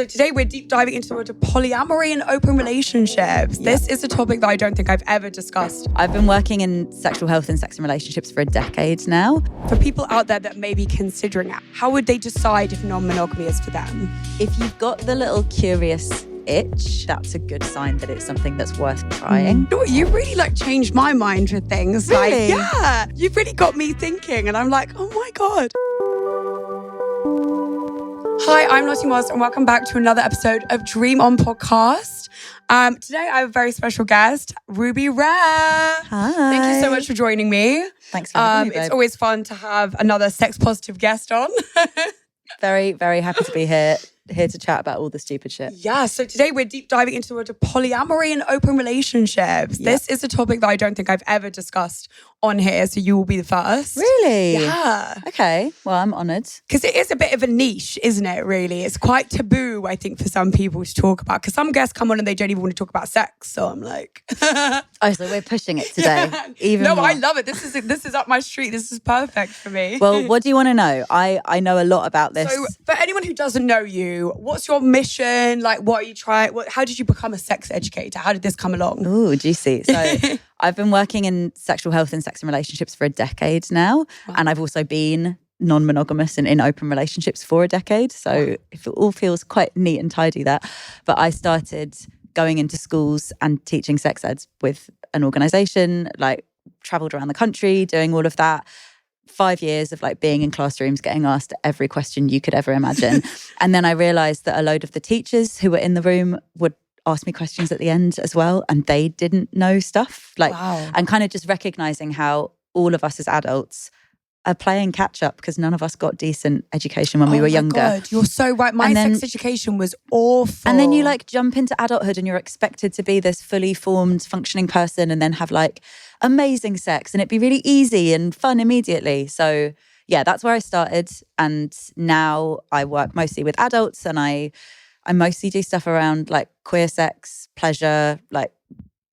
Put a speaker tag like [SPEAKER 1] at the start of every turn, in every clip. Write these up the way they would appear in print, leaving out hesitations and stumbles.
[SPEAKER 1] So today we're deep diving into the world of polyamory and open relationships. Yeah. This is a topic that I don't think I've ever discussed.
[SPEAKER 2] I've been working in sexual health and sex and relationships for a decade now.
[SPEAKER 1] For people out there that may be considering it, how would they decide if non-monogamy is for them?
[SPEAKER 2] If you've got the little curious itch, that's a good sign that it's something that's worth trying.
[SPEAKER 1] You really changed my mind with things.
[SPEAKER 2] Really?
[SPEAKER 1] Yeah, you've really got me thinking, and I'm like, oh my God. Hi, I'm Lottie and welcome back to another episode of Dream On Podcast. Today I have a very special guest, Ruby Rare.
[SPEAKER 2] Hi.
[SPEAKER 1] Thank you so much for joining me.
[SPEAKER 2] Thanks for having me, babe.
[SPEAKER 1] It's always fun to have another sex-positive guest on.
[SPEAKER 2] Very, very happy to be here to chat about all the stupid shit.
[SPEAKER 1] Yeah, so today we're deep diving into the world of polyamory and open relationships. Yep. This is a topic that I don't think I've ever discussed on here, so you will be the first.
[SPEAKER 2] Really?
[SPEAKER 1] Yeah.
[SPEAKER 2] Okay, well, I'm honoured.
[SPEAKER 1] Because it is a bit of a niche, isn't it, really? It's quite taboo, I think, for some people to talk about. Because some guests come on and they don't even want to talk about sex, so I'm like...
[SPEAKER 2] Oh, so we're pushing it today. Yeah. Even more.
[SPEAKER 1] I love it. This is up my street. This is perfect for me.
[SPEAKER 2] Well, what do you want to know? I know a lot about this.
[SPEAKER 1] So for anyone who doesn't know you, what's your mission? What are you trying? How did you become a sex educator? How did this come along?
[SPEAKER 2] Ooh, juicy. So I've been working in sexual health and sex and relationships for a decade now. Wow. And I've also been non-monogamous and in open relationships for a decade. So it all feels quite neat and tidy that. But I started going into schools and teaching sex ed with an organisation, travelled around the country, doing all of that. 5 years of being in classrooms, getting asked every question you could ever imagine. And then I realised that a load of the teachers who were in the room would ask me questions at the end as well, and they didn't know stuff.
[SPEAKER 1] Wow.
[SPEAKER 2] And kind of just recognising how all of us as adults are playing catch up because none of us got decent education when we were younger.
[SPEAKER 1] God, you're so right. My sex education was awful.
[SPEAKER 2] And then you jump into adulthood and you're expected to be this fully formed, functioning person and then have amazing sex and it'd be really easy and fun immediately. So yeah, that's where I started. And now I work mostly with adults and I mostly do stuff around queer sex, pleasure,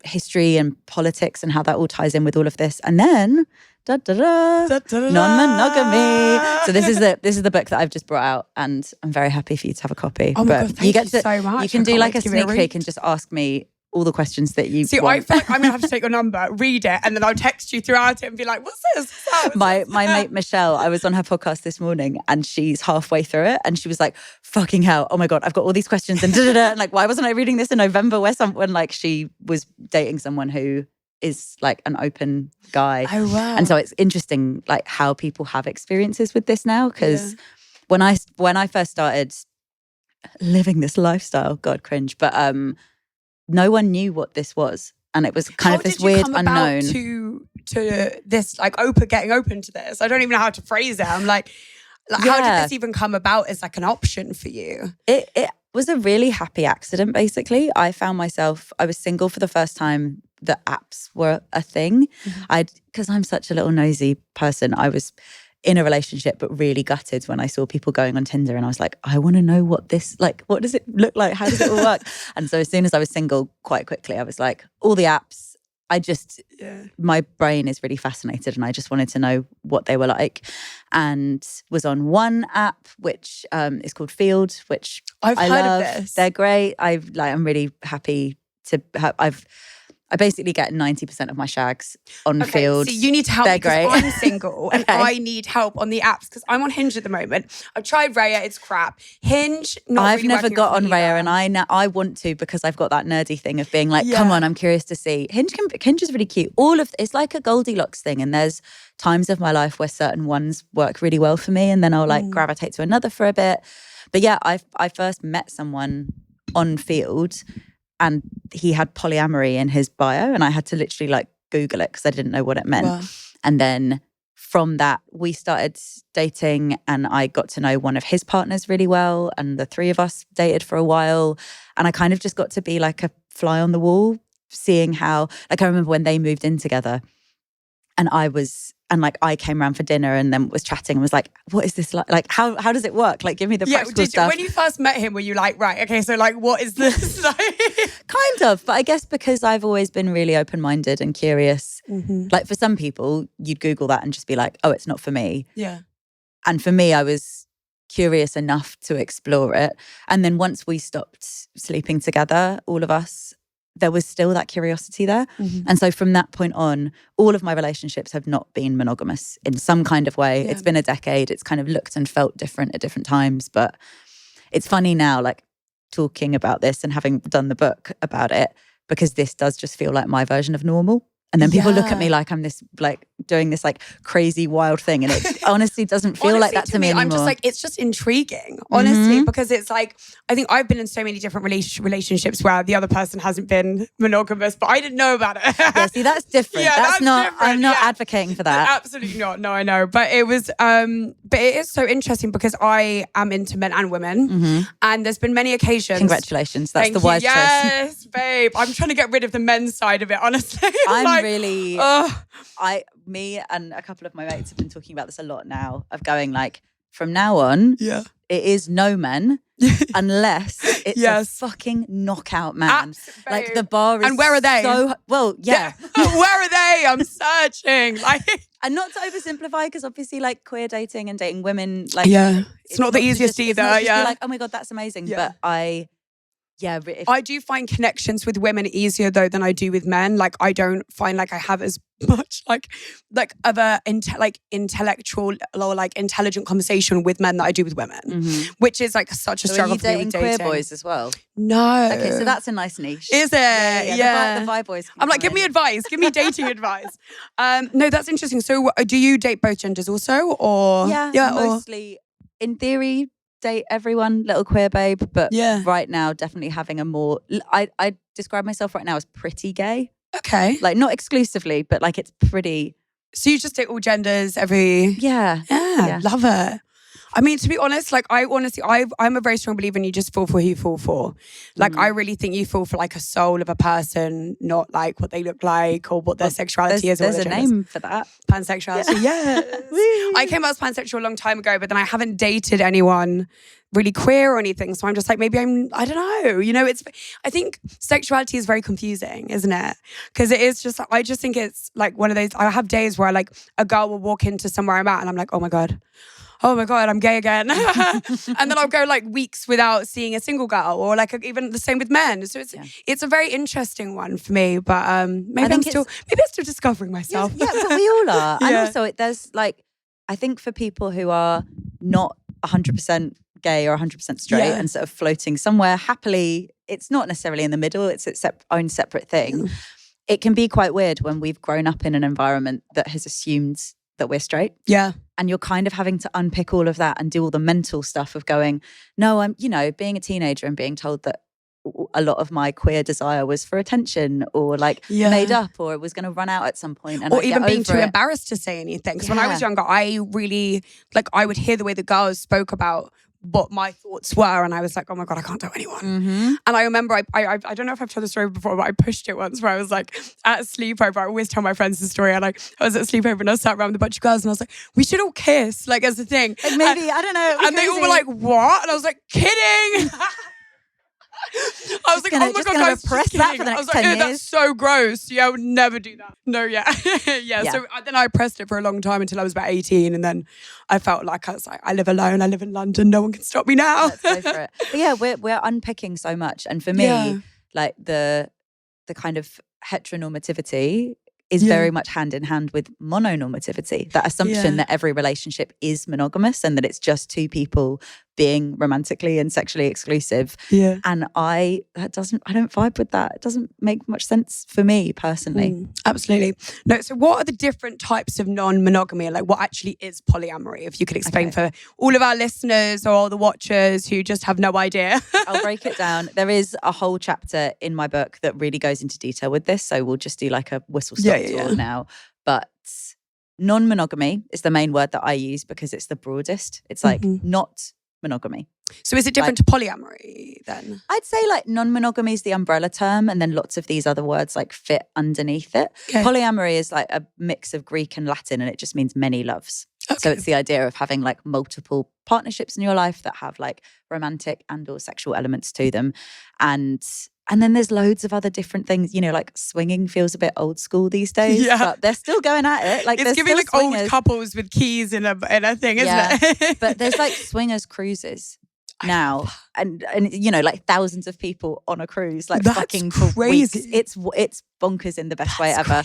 [SPEAKER 2] history and politics and how that all ties in with all of this. And then non-monogamy. So this is the book that I've just brought out, and I'm very happy for you to have a copy.
[SPEAKER 1] Oh my God, thank you so much.
[SPEAKER 2] You can do a sneak peek and just ask me all the questions that you
[SPEAKER 1] See,
[SPEAKER 2] want.
[SPEAKER 1] I feel like I'm going to have to take your number, read it, and then I'll text you throughout it and be like, what's this?
[SPEAKER 2] My mate Michelle, I was on her podcast this morning and she's halfway through it and she was like, fucking hell, oh my God, I've got all these questions and and why wasn't I reading this in November where someone she was dating someone who is an open guy.
[SPEAKER 1] Oh, wow.
[SPEAKER 2] And so it's interesting how people have experiences with this now because when I first started living this lifestyle, God, cringe, but no one knew what this was. And it was kind of this weird unknown.
[SPEAKER 1] To this, getting open to this? I don't even know how to phrase it. I'm how did this even come about as an option for you?
[SPEAKER 2] It was a really happy accident, basically. I found myself, I was single for the first time that apps were a thing. Because I'm such a little nosy person, I was in a relationship but really gutted when I saw people going on Tinder and I was like, I want to know what this, what does it look like? How does it all work? And so as soon as I was single, quite quickly, I was like, all the apps, my brain is really fascinated and I just wanted to know what they were like, and was on one app which is called Field, which
[SPEAKER 1] I've heard
[SPEAKER 2] love.
[SPEAKER 1] Of this.
[SPEAKER 2] They're great. I'm really happy to have. I basically get 90% of my shags on Field.
[SPEAKER 1] So you need to help me because I'm single and
[SPEAKER 2] Okay.
[SPEAKER 1] I need help on the apps because I'm on Hinge at the moment. I've tried Raya, it's crap. Hinge, not
[SPEAKER 2] I've
[SPEAKER 1] really
[SPEAKER 2] never
[SPEAKER 1] working
[SPEAKER 2] got
[SPEAKER 1] out for
[SPEAKER 2] on
[SPEAKER 1] me
[SPEAKER 2] Raya,
[SPEAKER 1] either.
[SPEAKER 2] and I want to because I've got that nerdy thing of being come on, I'm curious to see. Hinge is really cute. It's like a Goldilocks thing, and there's times of my life where certain ones work really well for me, and then I'll gravitate to another for a bit. But yeah, I first met someone on Field, and he had polyamory in his bio, and I had to literally Google it because I didn't know what it meant.
[SPEAKER 1] Wow.
[SPEAKER 2] And then from that, we started dating and I got to know one of his partners really well, and the three of us dated for a while. And I kind of just got to be a fly on the wall, seeing how, I remember when they moved in together and I came around for dinner and then was chatting and was like, what is this like? How does it work? Give me the practical stuff.
[SPEAKER 1] When you first met him, were you right, okay, so what is this?
[SPEAKER 2] Kind of, but I guess because I've always been really open-minded and curious. Mm-hmm. For some people, you'd Google that and just be like, oh, it's not for me.
[SPEAKER 1] Yeah.
[SPEAKER 2] And for me, I was curious enough to explore it. And then once we stopped sleeping together, all of us, there was still that curiosity there. And so from that point on, all of my relationships have not been monogamous in some kind of way. It's been a decade. It's kind of looked and felt different at different times. But it's funny now, like talking about this and having done the book about it, because this does just feel like my version of normal. And then people look at me like I'm this, like doing this like crazy wild thing. And it honestly doesn't feel like that to me anymore.
[SPEAKER 1] I'm just like, it's just intriguing, honestly, because it's like, I think I've been in so many different relationships where the other person hasn't been monogamous, but I didn't know about it.
[SPEAKER 2] Yeah, see, that's different. That's not, different. I'm not advocating for that.
[SPEAKER 1] Absolutely not. No, I know. But it was, but it is so interesting because I am into men and women. And there's been many occasions.
[SPEAKER 2] Congratulations. That's the wise choice.
[SPEAKER 1] Yes, babe. I'm trying to get rid of the men's side of it, honestly.
[SPEAKER 2] Me and a couple of my mates have been talking about this a lot now, of going like, from now on, it is no men unless it's a fucking knockout man. Like the bar is,
[SPEAKER 1] and where are they?
[SPEAKER 2] So well, yeah.
[SPEAKER 1] Where are they? I'm searching. Like,
[SPEAKER 2] and not to oversimplify, because obviously, like queer dating and dating women, like
[SPEAKER 1] it's not the easiest either.
[SPEAKER 2] It's not just be like, oh my god, that's amazing. But I do find
[SPEAKER 1] connections with women easier though than I do with men. Like I don't find like I have as much like other intellectual or like intelligent conversation with men that I do with women, which is like such a struggle for me with dating.
[SPEAKER 2] Queer boys as well?
[SPEAKER 1] No.
[SPEAKER 2] Okay, so that's a nice niche.
[SPEAKER 1] Is it?
[SPEAKER 2] Yeah. The bi boys.
[SPEAKER 1] I'm like, give me advice. Give me dating advice. No, that's interesting. So do you date both genders also, or
[SPEAKER 2] mostly in theory? Date everyone, little queer babe, but right now definitely having a more, I describe myself right now as pretty gay.
[SPEAKER 1] Okay.
[SPEAKER 2] Like not exclusively, but like it's pretty.
[SPEAKER 1] So you just date all genders, every... Yeah, love it. I mean, to be honest, like I'm a very strong believer in you just fall for who you fall for. Like I really think you fall for like a soul of a person, not like what they look like or what their sexuality is.
[SPEAKER 2] There's a name for that.
[SPEAKER 1] Pansexuality, yes. I came out as pansexual a long time ago, but then I haven't dated anyone really queer or anything. So I'm just like, maybe I don't know. You know, I think sexuality is very confusing, isn't it? Because it is just, I just think it's like one of those, I have days where like a girl will walk into somewhere I'm at and I'm like, oh my God, I'm gay again. And then I'll go like weeks without seeing a single girl, or like even the same with men. So it's a very interesting one for me, but maybe I'm still discovering myself.
[SPEAKER 2] Yeah, but we all are. And also there's like, I think for people who are not 100% gay or 100% straight and sort of floating somewhere happily, it's not necessarily in the middle, it's its own separate thing. It can be quite weird when we've grown up in an environment that has assumed that we're straight. Yeah. And you're kind of having to unpick all of that and do all the mental stuff of going, no, I'm, being a teenager and being told that a lot of my queer desire was for attention or like made up, or it was going to run out at some point. And
[SPEAKER 1] or even being too embarrassed to say anything. Because when I was younger, I really, like, I would hear the way the girls spoke about what my thoughts were, and I was like, oh my God, I can't tell anyone. And I remember, I don't know if I've told the story before, but I pushed it once where I was like at a sleepover. I always tell my friends the story. And like, I was at a sleepover and I sat around with a bunch of girls and I was like, we should all kiss, like as a thing.
[SPEAKER 2] Like maybe, I don't know.
[SPEAKER 1] And they all were like, what? And I was like, kidding. I was like, oh my God, guys,
[SPEAKER 2] repress that for the next 10 years.
[SPEAKER 1] That's so gross. Yeah, I would never do that. No, yeah. So then I pressed it for a long time until I was about 18. And then I felt like I was like, I live alone. I live in London. No one can stop me now.
[SPEAKER 2] Let's go for it. But yeah, we're unpicking so much. And for me, like the kind of heteronormativity is very much hand in hand with mononormativity. That assumption that every relationship is monogamous and that it's just two people being romantically and sexually exclusive. Yeah. And I don't vibe with that. It doesn't make much sense for me personally.
[SPEAKER 1] Absolutely. No, so what are the different types of non-monogamy? Like what actually is polyamory? If you could explain for all of our listeners or all the watchers who just have no idea.
[SPEAKER 2] I'll break it down. There is a whole chapter in my book that really goes into detail with this. So we'll just do like a whistle-stop tour now. But non-monogamy is the main word that I use because it's the broadest. It's like not monogamy.
[SPEAKER 1] So is it different to polyamory then?
[SPEAKER 2] I'd say like non-monogamy is the umbrella term, and then lots of these other words like fit underneath it. Okay. Polyamory is like a mix of Greek and Latin, and it just means many loves. Okay. So it's the idea of having like multiple partnerships in your life that have like romantic and or sexual elements to them. And And then there's loads of other different things, you know, like swinging feels a bit old school these days, but they're still going at it. Like
[SPEAKER 1] it's giving like
[SPEAKER 2] swingers.
[SPEAKER 1] Old couples with keys in a thing, isn't it?
[SPEAKER 2] But there's like swingers cruises now, and you know, like thousands of people on a cruise, like
[SPEAKER 1] That's
[SPEAKER 2] fucking
[SPEAKER 1] crazy.
[SPEAKER 2] for weeks. It's bonkers in the best way ever.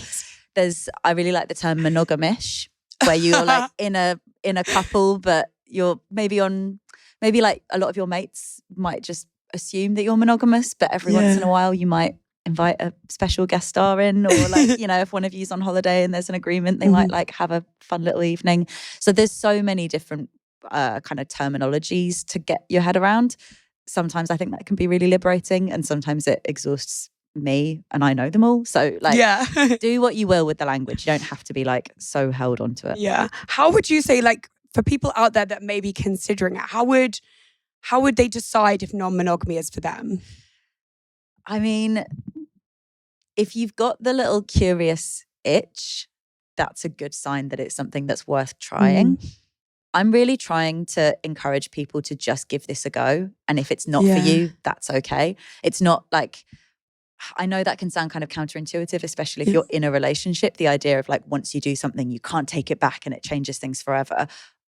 [SPEAKER 1] Crazy.
[SPEAKER 2] I really like the term monogamish, where you're like in a couple, but you're maybe like a lot of your mates might just assume that you're monogamous, but every once in a while you might invite a special guest star in, or like, you know, if one of you's on holiday and there's an agreement, they might like have a fun little evening. So there's so many different kind of terminologies to get your head around. Sometimes I think that can be really liberating, and sometimes it exhausts me, and I know them all. So like, do what you will with the language. You don't have to be like so held onto it.
[SPEAKER 1] Yeah. How would you say, like, for people out there that may be considering it, how would they decide if non-monogamy is for them?
[SPEAKER 2] I mean, if you've got the little curious itch, that's a good sign that it's something that's worth trying. I'm really trying to encourage people to just give this a go. And if it's not for you, that's okay. It's not like, I know that can sound kind of counterintuitive, especially if you're in a relationship, the idea of like, once you do something, you can't take it back and it changes things forever.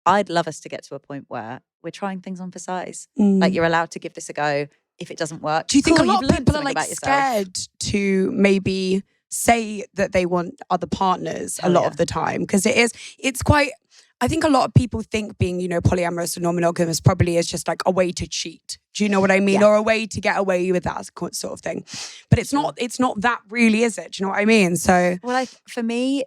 [SPEAKER 2] I'd love us to get to a point where we're trying things on for size. Like, you're allowed to give this a go. If it doesn't work,
[SPEAKER 1] do you think a lot of people are like scared to maybe say that they want other partners a lot of the time? Because it's quite, I think a lot of people think being, you know, polyamorous or non-monogamous probably is just like a way to cheat. Do you know what I mean? Or a way to get away with that sort of thing. But it's not that really, is it? Do you know what I mean? So,
[SPEAKER 2] well, for me,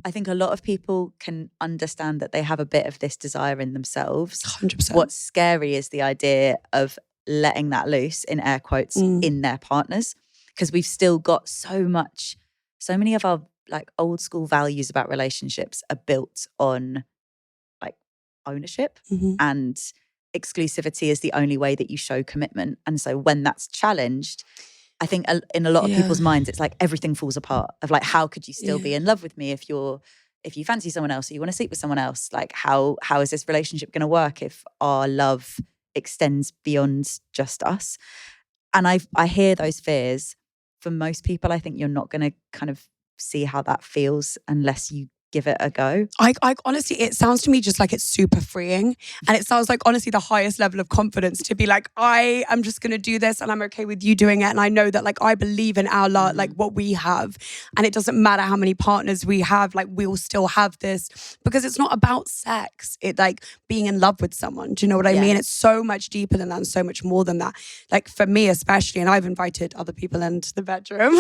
[SPEAKER 2] I think a lot of people can understand that they have a bit of this desire in themselves.
[SPEAKER 1] 100%.
[SPEAKER 2] What's scary is the idea of letting that loose, in air quotes, in their partners, because we've still got so many of our like old school values about relationships are built on like ownership and exclusivity is the only way that you show commitment. And so when that's challenged, I think in a lot of people's minds, it's like everything falls apart of like, how could you still be in love with me if you fancy someone else or you want to sleep with someone else? Like, how is this relationship going to work if our love extends beyond just us? And I hear those fears. For most people, I think you're not going to kind of see how that feels unless you give it a go.
[SPEAKER 1] I honestly, it sounds to me just like it's super freeing, and it sounds like honestly the highest level of confidence to be like, I am just going to do this and I'm okay with you doing it, and I know that like I believe in our love, like what we have, and it doesn't matter how many partners we have, like we'll still have this, because it's not about sex. It like being in love with someone. Do you know what I mean? It's so much deeper than that and so much more than that. Like for me especially, and I've invited other people into the bedroom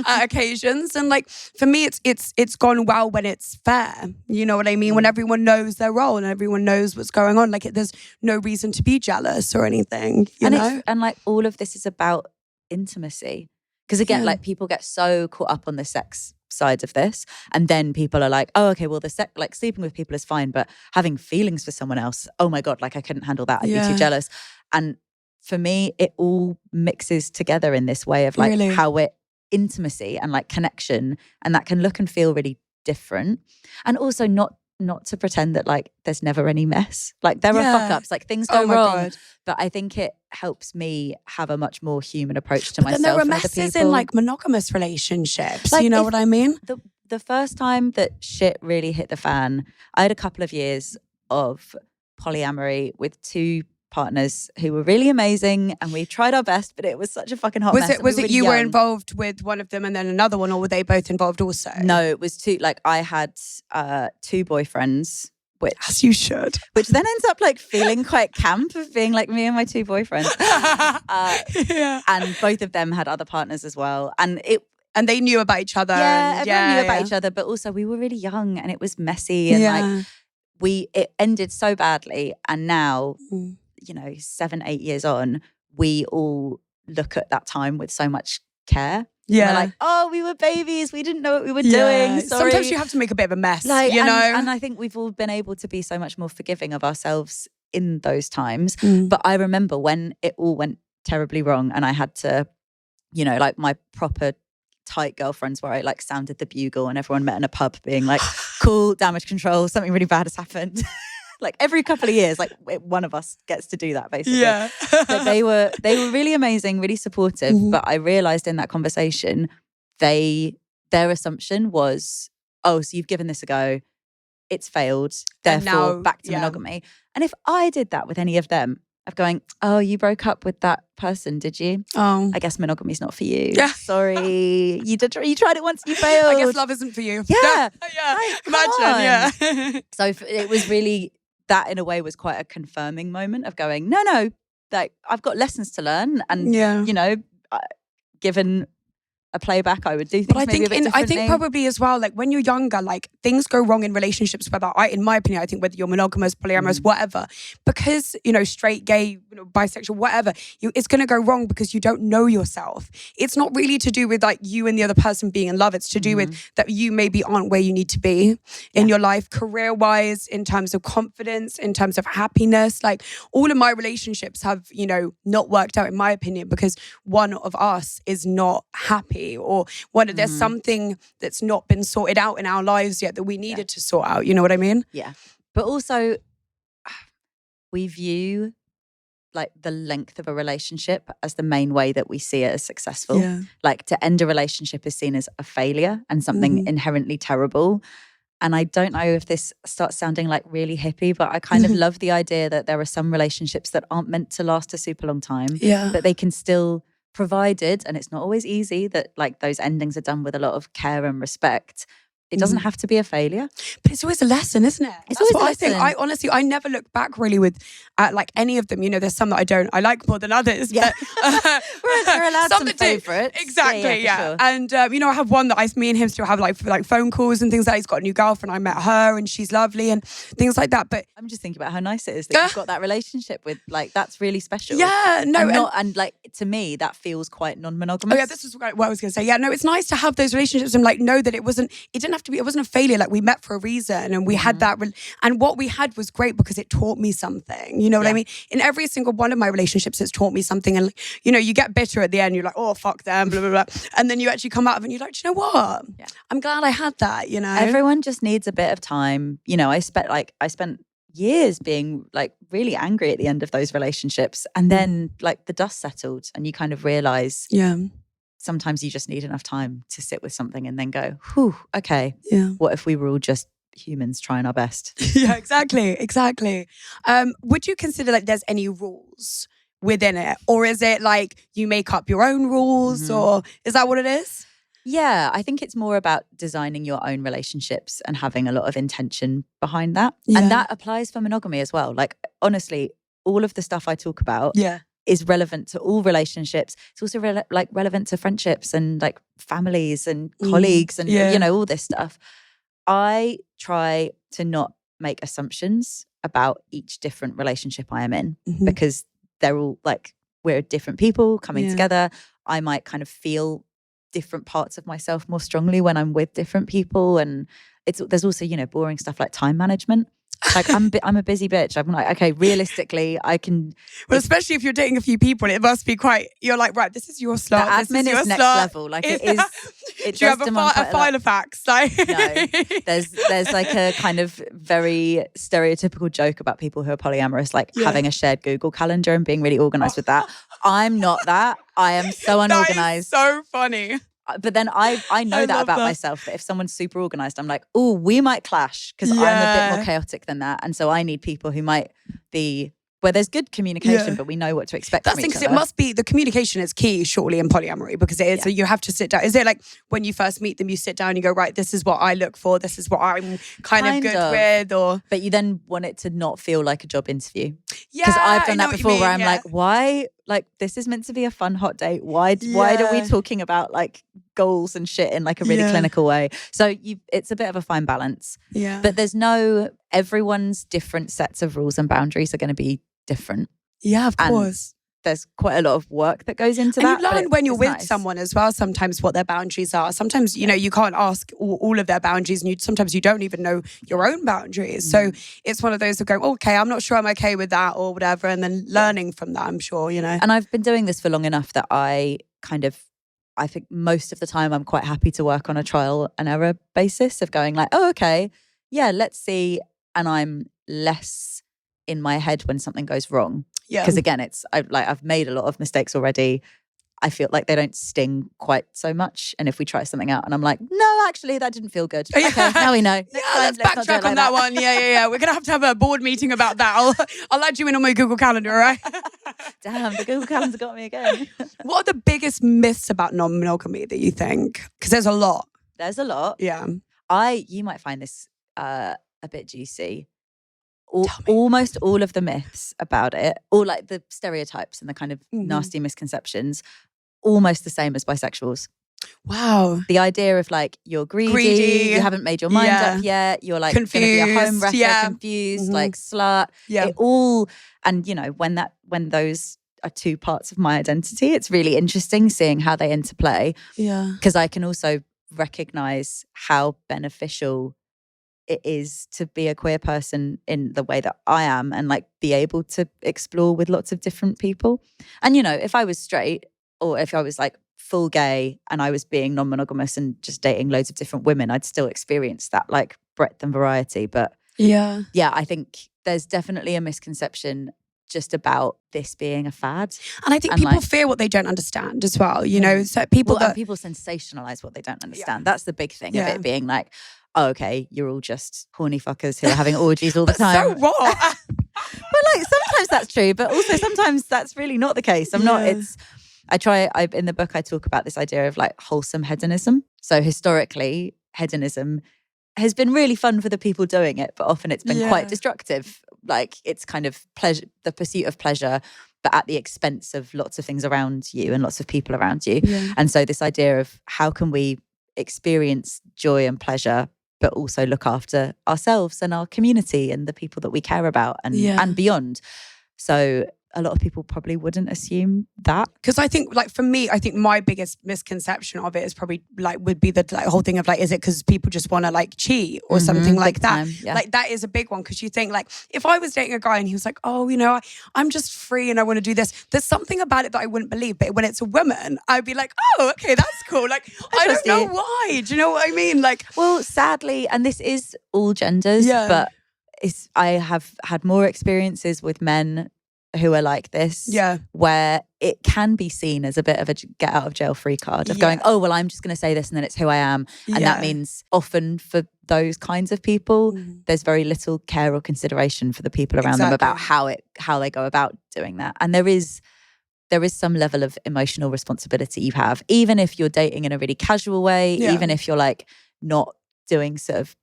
[SPEAKER 1] at occasions, and like for me it's gone well when it's fair. You know what I mean? When everyone knows their role and everyone knows what's going on, like there's no reason to be jealous or anything, you know?
[SPEAKER 2] And like all of this is about intimacy. Because again, like people get so caught up on the sex sides of this, and then people are like, oh, okay, well the sex, like sleeping with people is fine, but having feelings for someone else, oh my God, like I couldn't handle that. I'd be too jealous. And for me, it all mixes together in this way of like how we're intimacy and like connection, and that can look and feel really different. And also not to pretend that like there's never any mess. Like there are fuck-ups, like things go wrong. God. But I think it helps me have a much more human approach to myself.
[SPEAKER 1] Then there are
[SPEAKER 2] and
[SPEAKER 1] messes
[SPEAKER 2] other people.
[SPEAKER 1] in like monogamous relationships.
[SPEAKER 2] Like,
[SPEAKER 1] you know what I mean?
[SPEAKER 2] The first time that shit really hit the fan, I had a couple of years of polyamory with two partners who were really amazing, and we tried our best, but it was such a fucking hot mess.
[SPEAKER 1] Was it you were involved with one of them and then another one, or were they both involved also?
[SPEAKER 2] No, it was two. Like I had two boyfriends, which
[SPEAKER 1] as you should,
[SPEAKER 2] which then ends up like feeling quite camp of being like me and my two boyfriends. And both of them had other partners as well, and
[SPEAKER 1] they knew about each other.
[SPEAKER 2] Yeah, everyone knew about each other, but also we were really young and it was messy, and like it ended so badly. And now, you know, 7-8 years on, we all look at that time with so much care. Yeah. We're like, oh, we were babies. We didn't know what we were doing. Sorry.
[SPEAKER 1] Sometimes you have to make a bit of a mess,
[SPEAKER 2] like,
[SPEAKER 1] you know?
[SPEAKER 2] And I think we've all been able to be so much more forgiving of ourselves in those times. But I remember when it all went terribly wrong and I had to, you know, like my proper tight girlfriends where I like sounded the bugle and everyone met in a pub being like, cool, damage control, something really bad has happened. like every couple of years, like one of us gets to do that basically.
[SPEAKER 1] Yeah.
[SPEAKER 2] But they were really amazing, really supportive. But I realized in that conversation, their assumption was, oh, so you've given this a go, it's failed, therefore
[SPEAKER 1] now,
[SPEAKER 2] back to monogamy. And if I did that with any of them, of going, oh, you broke up with that person, did you?
[SPEAKER 1] Oh,
[SPEAKER 2] I guess monogamy's not for you.
[SPEAKER 1] Yeah.
[SPEAKER 2] Sorry, you tried it once, you failed.
[SPEAKER 1] I guess love isn't for you.
[SPEAKER 2] Yeah,
[SPEAKER 1] yeah.
[SPEAKER 2] Like,
[SPEAKER 1] Imagine, yeah.
[SPEAKER 2] So it was really, that in a way was quite a confirming moment of going, no, like I've got lessons to learn, and you know, given a playback, I would do things.
[SPEAKER 1] But
[SPEAKER 2] maybe a bit differently.
[SPEAKER 1] I think probably as well, like when you're younger, like things go wrong in relationships. In my opinion, I think whether you're monogamous, polyamorous, whatever, because you know, straight, gay, bisexual, whatever, it's going to go wrong because you don't know yourself. It's not really to do with like you and the other person being in love. It's to do with that you maybe aren't where you need to be in your life, career-wise, in terms of confidence, in terms of happiness. Like all of my relationships have, not worked out in my opinion because one of us is not happy. Or there's something that's not been sorted out in our lives yet that we needed to sort out. You know what I mean?
[SPEAKER 2] Yeah. But also, we view like the length of a relationship as the main way that we see it as successful.
[SPEAKER 1] Yeah.
[SPEAKER 2] Like to end a relationship is seen as a failure and something inherently terrible. And I don't know if this starts sounding like really hippie, but I kind of love the idea that there are some relationships that aren't meant to last a super long time.
[SPEAKER 1] Yeah.
[SPEAKER 2] But they can still, provided, and it's not always easy, that like those endings are done with a lot of care and respect. It doesn't have to be a failure.
[SPEAKER 1] But it's always a lesson, isn't it?
[SPEAKER 2] It's always a lesson.
[SPEAKER 1] I honestly, I never look back really with like any of them. There's some that I like more than others.
[SPEAKER 2] Yeah.
[SPEAKER 1] But,
[SPEAKER 2] we're allowed some favourites.
[SPEAKER 1] Exactly, yeah.
[SPEAKER 2] Sure.
[SPEAKER 1] And, I have one that me and him still have like phone calls and things like that. He's got a new girlfriend. I met her and she's lovely and things like that. But
[SPEAKER 2] I'm just thinking about how nice it is that you've got that relationship with, like, that's really special.
[SPEAKER 1] Yeah, no.
[SPEAKER 2] And like, to me, that feels quite non-monogamous.
[SPEAKER 1] Oh yeah, this is what I was going to say. Yeah, no, it's nice to have those relationships and like know that it wasn't a failure. Like we met for a reason and we had that. And what we had was great because it taught me something. You know what I mean? In every single one of my relationships, it's taught me something. And you get bitter at the end. You're like, oh, fuck them, blah, blah, blah. And then you actually come out of it and you're like, do you know what? Yeah. I'm glad I had that,
[SPEAKER 2] Everyone just needs a bit of time. I spent years being like really angry at the end of those relationships. And then like the dust settled and you kind of realize sometimes you just need enough time to sit with something and then go, whew, okay. Yeah. What if we were all just humans trying our best?
[SPEAKER 1] Yeah, exactly. Would you consider like there's any rules within it? Or is it like you make up your own rules or is that what it is?
[SPEAKER 2] Yeah, I think it's more about designing your own relationships and having a lot of intention behind that.
[SPEAKER 1] Yeah.
[SPEAKER 2] And that applies for monogamy as well. Like, honestly, all of the stuff I talk about is relevant to all relationships. It's also relevant to friendships and like families and colleagues and, all this stuff. I try to not make assumptions about each different relationship I am in because they're all like, we're different people coming together. I might kind of feel different parts of myself more strongly when I'm with different people. And there's also, boring stuff like time management. Like I'm a busy bitch. I'm like, okay, realistically, I can.
[SPEAKER 1] Well, especially if you're dating a few people, it must be quite. You're like, right, this is your slot.
[SPEAKER 2] The admin is next level. Like it is.
[SPEAKER 1] Do you have a file of facts? Like,
[SPEAKER 2] no, there's like a kind of very stereotypical joke about people who are polyamorous, like having a shared Google calendar and being really organized with that. I'm not that. I am so unorganized.
[SPEAKER 1] That is so funny.
[SPEAKER 2] But then I know that about myself, that if someone's super organized, I'm like, oh, we might clash because I'm a bit more chaotic than that. And so I need people who might be, where there's good communication, but we know what to expect from each other.
[SPEAKER 1] That's because it must be, the communication is key, surely, in polyamory, because it is, so you have to sit down. Is it like when you first meet them, you sit down and you go, right, this is what I look for, this is what I'm kind of good with, or...
[SPEAKER 2] But you then want it to not feel like a job interview.
[SPEAKER 1] Yeah,
[SPEAKER 2] because I've done that before where I'm like, why? Like, this is meant to be a fun hot date. Why are we talking about like goals and shit in like a really clinical way? So it's a bit of a fine balance.
[SPEAKER 1] Yeah.
[SPEAKER 2] But everyone's different sets of rules and boundaries are going to be different.
[SPEAKER 1] Yeah, of course.
[SPEAKER 2] There's quite a lot of work that goes into that.
[SPEAKER 1] And you learn when you're with someone as well, sometimes what their boundaries are. Sometimes, you can't ask all of their boundaries and sometimes you don't even know your own boundaries. So it's one of those that go, okay, I'm not sure I'm okay with that or whatever. And then learning from that, I'm sure, And
[SPEAKER 2] I've been doing this for long enough that I think most of the time I'm quite happy to work on a trial and error basis of going like, oh, okay, yeah, let's see. And I'm less in my head when something goes wrong.
[SPEAKER 1] Yeah.
[SPEAKER 2] Because again, I've made a lot of mistakes already. I feel like they don't sting quite so much. And if we try something out and I'm like, no, actually, that didn't feel good. Okay, now we know.
[SPEAKER 1] Let's backtrack on that one. Yeah. We're going to have a board meeting about that. I'll add you in on my Google Calendar, all right?
[SPEAKER 2] Damn, the Google Calendar got me again.
[SPEAKER 1] What are the biggest myths about non-monogamy that you think? Because there's a lot.
[SPEAKER 2] There's a lot.
[SPEAKER 1] Yeah.
[SPEAKER 2] You might find this a bit juicy. Almost all of the myths about it, or like the stereotypes and the kind of nasty misconceptions, almost the same as bisexuals.
[SPEAKER 1] Wow.
[SPEAKER 2] The idea of like, you're greedy, you haven't made your mind up yet, you're like confused, gonna be a home wrecker, confused, like slut. It all, and you know, when those are two parts of my identity, it's really interesting seeing how they interplay. Yeah. Because I can also recognize how beneficial it is to be a queer person in the way that I am, and like be able to explore with lots of different people. And you know, if I was straight, or if I was like full gay and I was being non-monogamous and just dating loads of different women, I'd still experience that like breadth and variety. But yeah, I think there's definitely a misconception just about this being a fad.
[SPEAKER 1] And I think people fear what they don't understand as well, you know, so people
[SPEAKER 2] people sensationalize what they don't understand. That's the big thing of it being like, oh, okay, you're all just horny fuckers who are having orgies all the time.
[SPEAKER 1] So what?
[SPEAKER 2] But like sometimes that's true, but also sometimes that's really not the case. In the book I talk about this idea of like wholesome hedonism. So historically, hedonism has been really fun for the people doing it, but often it's been quite destructive. Like it's kind of pleasure, the pursuit of pleasure, but at the expense of lots of things around you and lots of people around you. Yeah. And so this idea of how can we experience joy and pleasure, but also look after ourselves and our community and the people that we care about and beyond. So a lot of people probably wouldn't assume that.
[SPEAKER 1] Because I think, like, for me, I think my biggest misconception of it is probably like would be the like whole thing of like, is it because people just want to like cheat or something like that? Like that is a big one, because you think like, if I was dating a guy and he was like, oh, you know, I'm just free and I want to do this, there's something about it that I wouldn't believe. But when it's a woman, I'd be like, oh, okay, that's cool. Like, I don't know why. Do you know what I mean? Like,
[SPEAKER 2] well, sadly, and this is all genders, but I have had more experiences with men who are like this, where it can be seen as a bit of a get out of jail free card of going, oh, well, I'm just going to say this and then it's who I am. And that means often for those kinds of people, there's very little care or consideration for the people around them about how they go about doing that. And there is some level of emotional responsibility you have, even if you're dating in a really casual way, even if you're like not doing sort of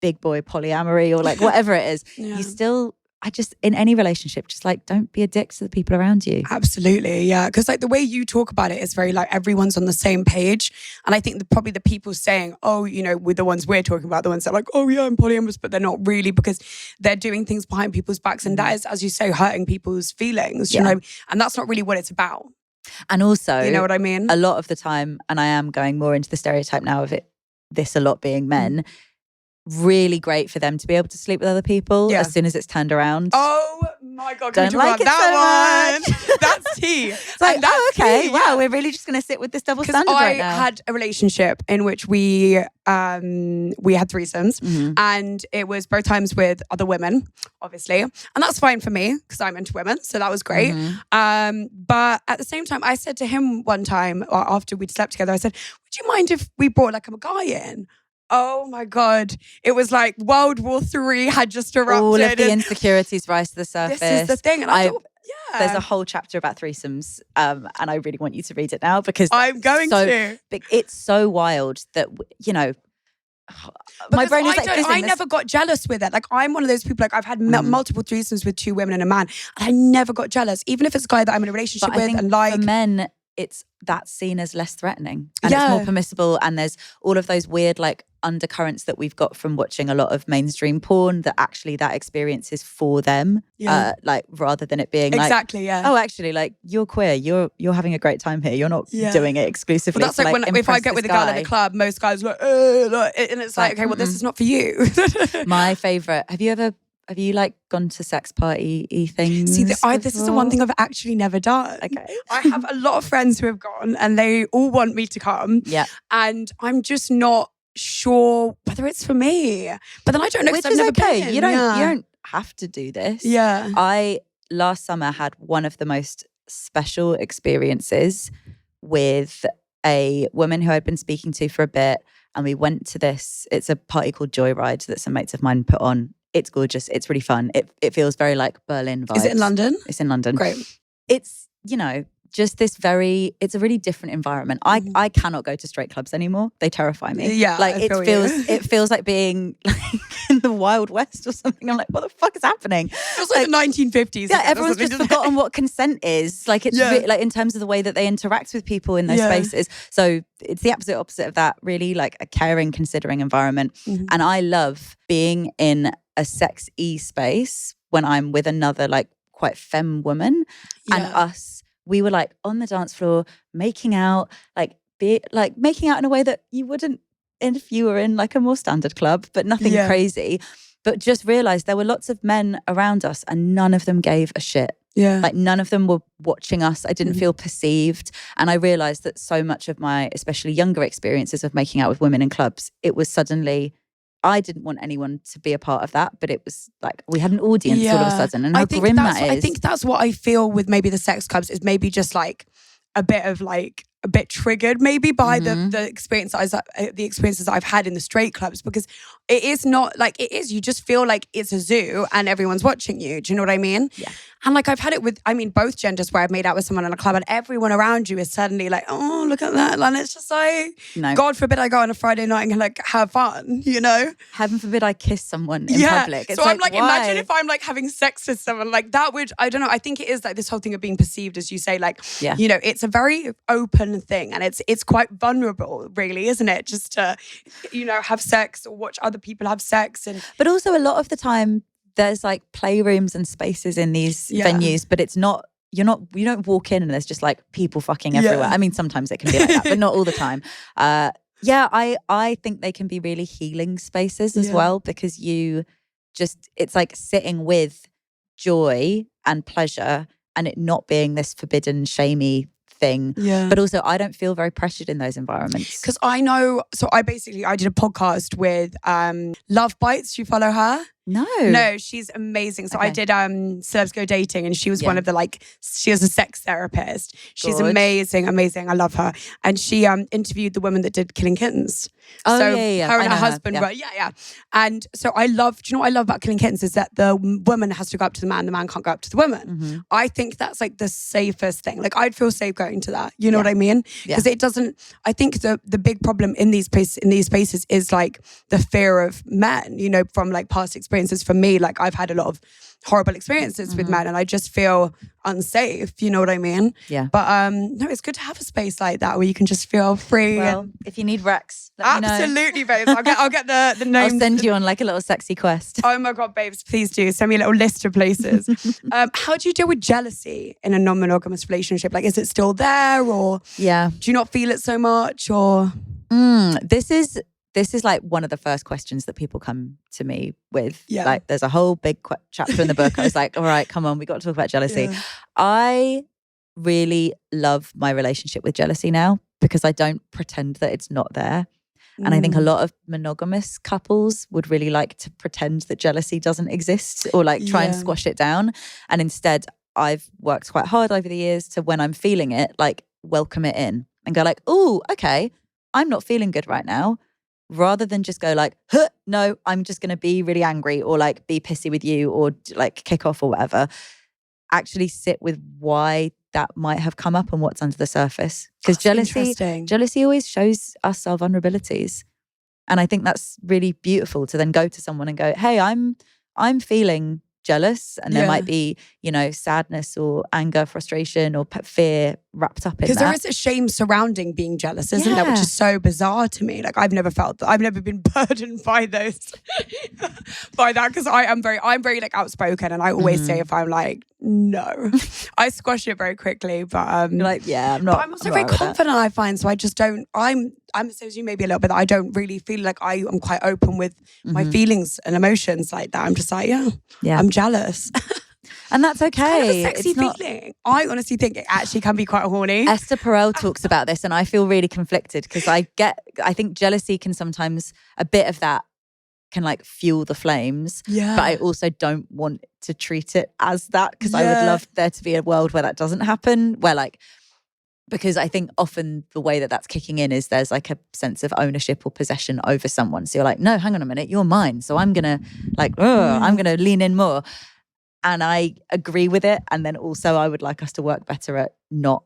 [SPEAKER 2] big boy polyamory or like whatever it is, you still, in any relationship, just like don't be a dick to the people around you.
[SPEAKER 1] Absolutely, yeah. Because like the way you talk about it is very like everyone's on the same page. And I think probably the people saying, oh, you know, with the ones we're talking about, the ones that are like, oh yeah, I'm polyamorous, but they're not really, because they're doing things behind people's backs. And that is, as you say, hurting people's feelings, you know, and that's not really what it's about.
[SPEAKER 2] And also,
[SPEAKER 1] you know what I mean?
[SPEAKER 2] A lot of the time, and I am going more into the stereotype now of this a lot being men, really great for them to be able to sleep with other people as soon as it's turned around.
[SPEAKER 1] Oh my God,
[SPEAKER 2] don't like it that
[SPEAKER 1] so one. That's tea.
[SPEAKER 2] It's like, oh, okay, wow, we're really just going to sit with this double standard right now.
[SPEAKER 1] I had a relationship in which we had threesomes, and it was both times with other women, obviously, and that's fine for me because I'm into women, so that was great. But at the same time, I said to him one time, or after we'd slept together, I said, would you mind if we brought like a guy in? Oh my God. It was like World War III had just erupted.
[SPEAKER 2] All of the insecurities rise to the surface.
[SPEAKER 1] This is the thing. And I thought,
[SPEAKER 2] there's a whole chapter about threesomes, and I really want you to read it now because
[SPEAKER 1] I'm going to.
[SPEAKER 2] It's so wild that, you know, my brain is like,
[SPEAKER 1] I never got jealous with it. Like, I'm one of those people, like, I've had multiple threesomes with 2 women and a man, and I never got jealous, even if it's a guy that I'm in a relationship with. And like,
[SPEAKER 2] for men, that's seen as less threatening and it's more permissible, and there's all of those weird like undercurrents that we've got from watching a lot of mainstream porn that actually that experience is for them, like rather than it being
[SPEAKER 1] exactly,
[SPEAKER 2] like, oh, actually, like you're queer, you're having a great time here, you're not doing it exclusively.
[SPEAKER 1] But that's like when if I get with a girl in a club, most guys are like, and it's like, okay, well, this is not for you.
[SPEAKER 2] My favorite. Have you like gone to sex party things?
[SPEAKER 1] See, this is the one thing I've actually never done.
[SPEAKER 2] Okay.
[SPEAKER 1] I have a lot of friends who have gone and they all want me to come.
[SPEAKER 2] Yeah.
[SPEAKER 1] And I'm just not sure whether it's for me. But then I don't know, because I've never been.
[SPEAKER 2] You don't have to do this.
[SPEAKER 1] Yeah.
[SPEAKER 2] I last summer had one of the most special experiences with a woman who I'd been speaking to for a bit, and we went to this, it's a party called Joyride that some mates of mine put on. It's gorgeous. It's really fun. It feels very like Berlin vibes.
[SPEAKER 1] Is it in London?
[SPEAKER 2] It's in London.
[SPEAKER 1] Great.
[SPEAKER 2] It's, just this it's a really different environment. I cannot go to straight clubs anymore. They terrify me.
[SPEAKER 1] Yeah,
[SPEAKER 2] like it feels like being like in the Wild West or something. I'm like, what the fuck is happening?
[SPEAKER 1] It was like the 1950s.
[SPEAKER 2] Yeah, everyone's just forgotten what consent is. Like it's like in terms of the way that they interact with people in those spaces. So it's the absolute opposite of that. Really like a caring, considering environment. And I love being in a sex-y space when I'm with another like quite femme woman and we were like on the dance floor making out, making out in a way that you wouldn't if you were in like a more standard club, but nothing crazy. But just realized there were lots of men around us and none of them gave a shit.
[SPEAKER 1] Yeah.
[SPEAKER 2] Like none of them were watching us. I didn't feel perceived. And I realized that so much of my, especially younger experiences of making out with women in clubs, it was suddenly, I didn't want anyone to be a part of that, but it was like we had an audience all of a sudden, and how grim that is.
[SPEAKER 1] I think that's what I feel with maybe the sex clubs is maybe just like a bit triggered maybe by the experiences I've had in the straight clubs, because it is not like it is. You just feel like it's a zoo and everyone's watching you. Do you know what I mean?
[SPEAKER 2] Yeah.
[SPEAKER 1] And like I've had it with, both genders where I've made out with someone in a club and everyone around you is suddenly like, oh, look at that. And it's just like,
[SPEAKER 2] no.
[SPEAKER 1] God forbid I go on a Friday night and like have fun,
[SPEAKER 2] Heaven forbid I kiss someone in public.
[SPEAKER 1] It's so I'm like, imagine if I'm like having sex with someone like that would, I don't know. I think it is like this whole thing of being perceived, as you say, like, it's a very open thing and it's quite vulnerable really, isn't it? Just to, have sex or watch other people have sex.
[SPEAKER 2] But also a lot of the time there's like playrooms and spaces in these venues, but it's not, you don't walk in and there's just like people fucking everywhere. Sometimes it can be like that, but not all the time. I think they can be really healing spaces as well, because it's like sitting with joy and pleasure and it not being this forbidden, shamey thing. Yeah. But also I don't feel very pressured in those environments.
[SPEAKER 1] Because I know, so I did a podcast with Love Bites. Do you follow her? No, she's amazing. So I did Celebs Go Dating, and she was one of the she was a sex therapist. She's amazing. I love her. And she interviewed the woman that did Killing Kittens.
[SPEAKER 2] Oh,
[SPEAKER 1] so
[SPEAKER 2] yeah.
[SPEAKER 1] Her and her husband were, And so do you know what I love about Killing Kittens is that the woman has to go up to the man can't go up to the woman. Mm-hmm. I think that's like the safest thing. Like I'd feel safe going to that. You know what I mean? Because it doesn't, I think the big problem in these spaces is like the fear of men, from like past experiences. For me, like I've had a lot of horrible experiences with men and I just feel unsafe, you know what I mean?
[SPEAKER 2] Yeah.
[SPEAKER 1] But no, it's good to have a space like that where you can just feel free.
[SPEAKER 2] Well, if you need Rex, let me know.
[SPEAKER 1] Absolutely, babes. I'll get the names.
[SPEAKER 2] I'll send you on like a little sexy quest.
[SPEAKER 1] Oh my God, babes, please do. Send me a little list of places. How do you deal with jealousy in a non-monogamous relationship? Like, is it still there, or do you not feel it so much, or?
[SPEAKER 2] This is like one of the first questions that people come to me with.
[SPEAKER 1] Yeah.
[SPEAKER 2] Like there's a whole big chapter in the book. I was like, all right, come on, we got to talk about jealousy. Yeah. I really love my relationship with jealousy now because I don't pretend that it's not there. And I think a lot of monogamous couples would really like to pretend that jealousy doesn't exist or like try and squash it down. And instead, I've worked quite hard over the years to, when I'm feeling it, like welcome it in and go like, oh, okay, I'm not feeling good right now. Rather than just go like, huh, no, I'm just going to be really angry or like be pissy with you or like kick off or whatever. Actually sit with why that might have come up and what's under the surface. Because jealousy always shows us our vulnerabilities. And I think that's really beautiful to then go to someone and go, hey, I'm feeling jealous, and there might be, sadness or anger, frustration or fear wrapped up in that.
[SPEAKER 1] Because there is a shame surrounding being jealous, isn't there? Which is so bizarre to me. Like I've never felt that. I've never been burdened by those, by that, because I'm very like outspoken, and I always say if I'm like, no, I squash it very quickly. But
[SPEAKER 2] you're like, I'm not.
[SPEAKER 1] But I'm also very confident. I find so I just don't. I'm the same as you, maybe a little bit. That I don't really feel like I am quite open with my feelings and emotions like that. I'm just like, I'm jealous.
[SPEAKER 2] And that's okay.
[SPEAKER 1] It's kind of a sexy feeling. I honestly think it actually can be quite horny.
[SPEAKER 2] Esther Perel talks about this, and I feel really conflicted because I think jealousy can sometimes, a bit of that can like fuel the flames.
[SPEAKER 1] Yeah.
[SPEAKER 2] But I also don't want to treat it as that, because I would love there to be a world where that doesn't happen, where like, because I think often the way that that's kicking in is there's like a sense of ownership or possession over someone. So you're like, no, hang on a minute, you're mine. So I'm going to like, I'm going to lean in more. And I agree with it. And then also I would like us to work better at not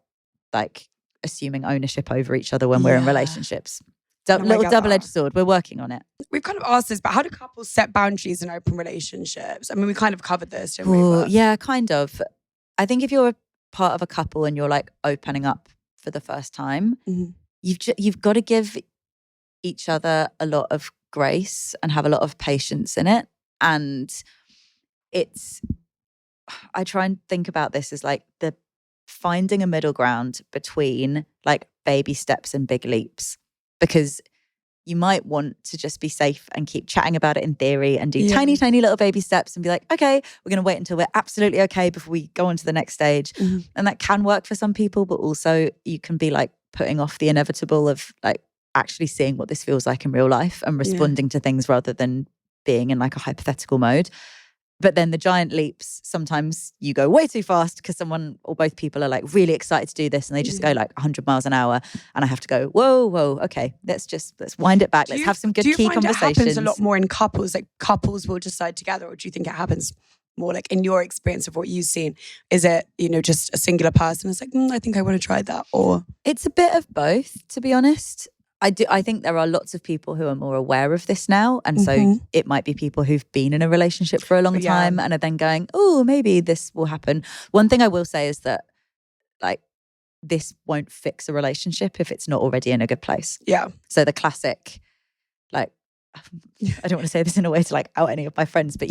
[SPEAKER 2] like assuming ownership over each other when we're in relationships. Little double-edged sword. We're working on it.
[SPEAKER 1] We've kind of asked this, but how do couples set boundaries in open relationships? I mean, we kind of covered this, didn't we?
[SPEAKER 2] Yeah, kind of. I think if you're a part of a couple and you're like opening up for the first time, you've got to give each other a lot of grace and have a lot of patience in it. And I try and think about this as like the finding a middle ground between like baby steps and big leaps, because you might want to just be safe and keep chatting about it in theory and do tiny, tiny little baby steps and be like, okay, we're going to wait until we're absolutely okay before we go on to the next stage. And that can work for some people, but also you can be like putting off the inevitable of like actually seeing what this feels like in real life and responding to things rather than being in like a hypothetical mode. But then the giant leaps, sometimes you go way too fast because someone or both people are like really excited to do this and they just go like 100 miles an hour. And I have to go, whoa, okay, let's wind it back. Let's have some good key conversations. Do you find it happens
[SPEAKER 1] a lot more in couples? Like couples will decide together, or do you think it happens more like in your experience of what you've seen? Is it, just a singular person? It's like, I think I want to try that. Or
[SPEAKER 2] it's a bit of both, to be honest. I think there are lots of people who are more aware of this now. And so it might be people who've been in a relationship for a long time and are then going, oh, maybe this will happen. One thing I will say is that like this won't fix a relationship if it's not already in a good place.
[SPEAKER 1] Yeah.
[SPEAKER 2] So the classic, like, I don't want to say this in a way to like out any of my friends, but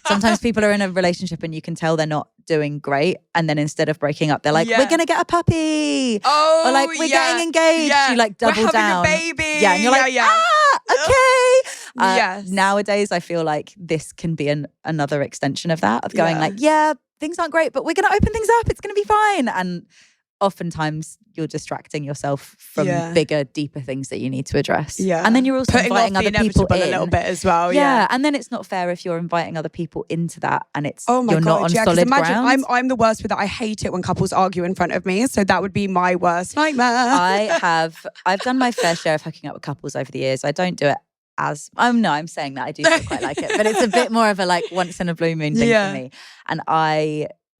[SPEAKER 2] sometimes people are in a relationship and you can tell they're not doing great, and then instead of breaking up, they're like, we're gonna get a puppy, or like we're getting engaged. You like double
[SPEAKER 1] we're
[SPEAKER 2] down,
[SPEAKER 1] a baby.
[SPEAKER 2] And you're like, okay.
[SPEAKER 1] Yes.
[SPEAKER 2] Nowadays, I feel like this can be another extension of that, of going like, things aren't great, but we're gonna open things up. It's gonna be fine. And oftentimes you're distracting yourself from bigger, deeper things that you need to address. Yeah. And then you're also inviting other people in
[SPEAKER 1] a little bit as well.
[SPEAKER 2] Yeah. And then it's not fair if you're inviting other people into that and it's you're not on solid ground.
[SPEAKER 1] I'm the worst with that. I hate it when couples argue in front of me. So that would be my worst nightmare.
[SPEAKER 2] I've done my fair share of hooking up with couples over the years. I don't do it I'm saying that I do still quite like it, but it's a bit more of a like once in a blue moon thing for me. And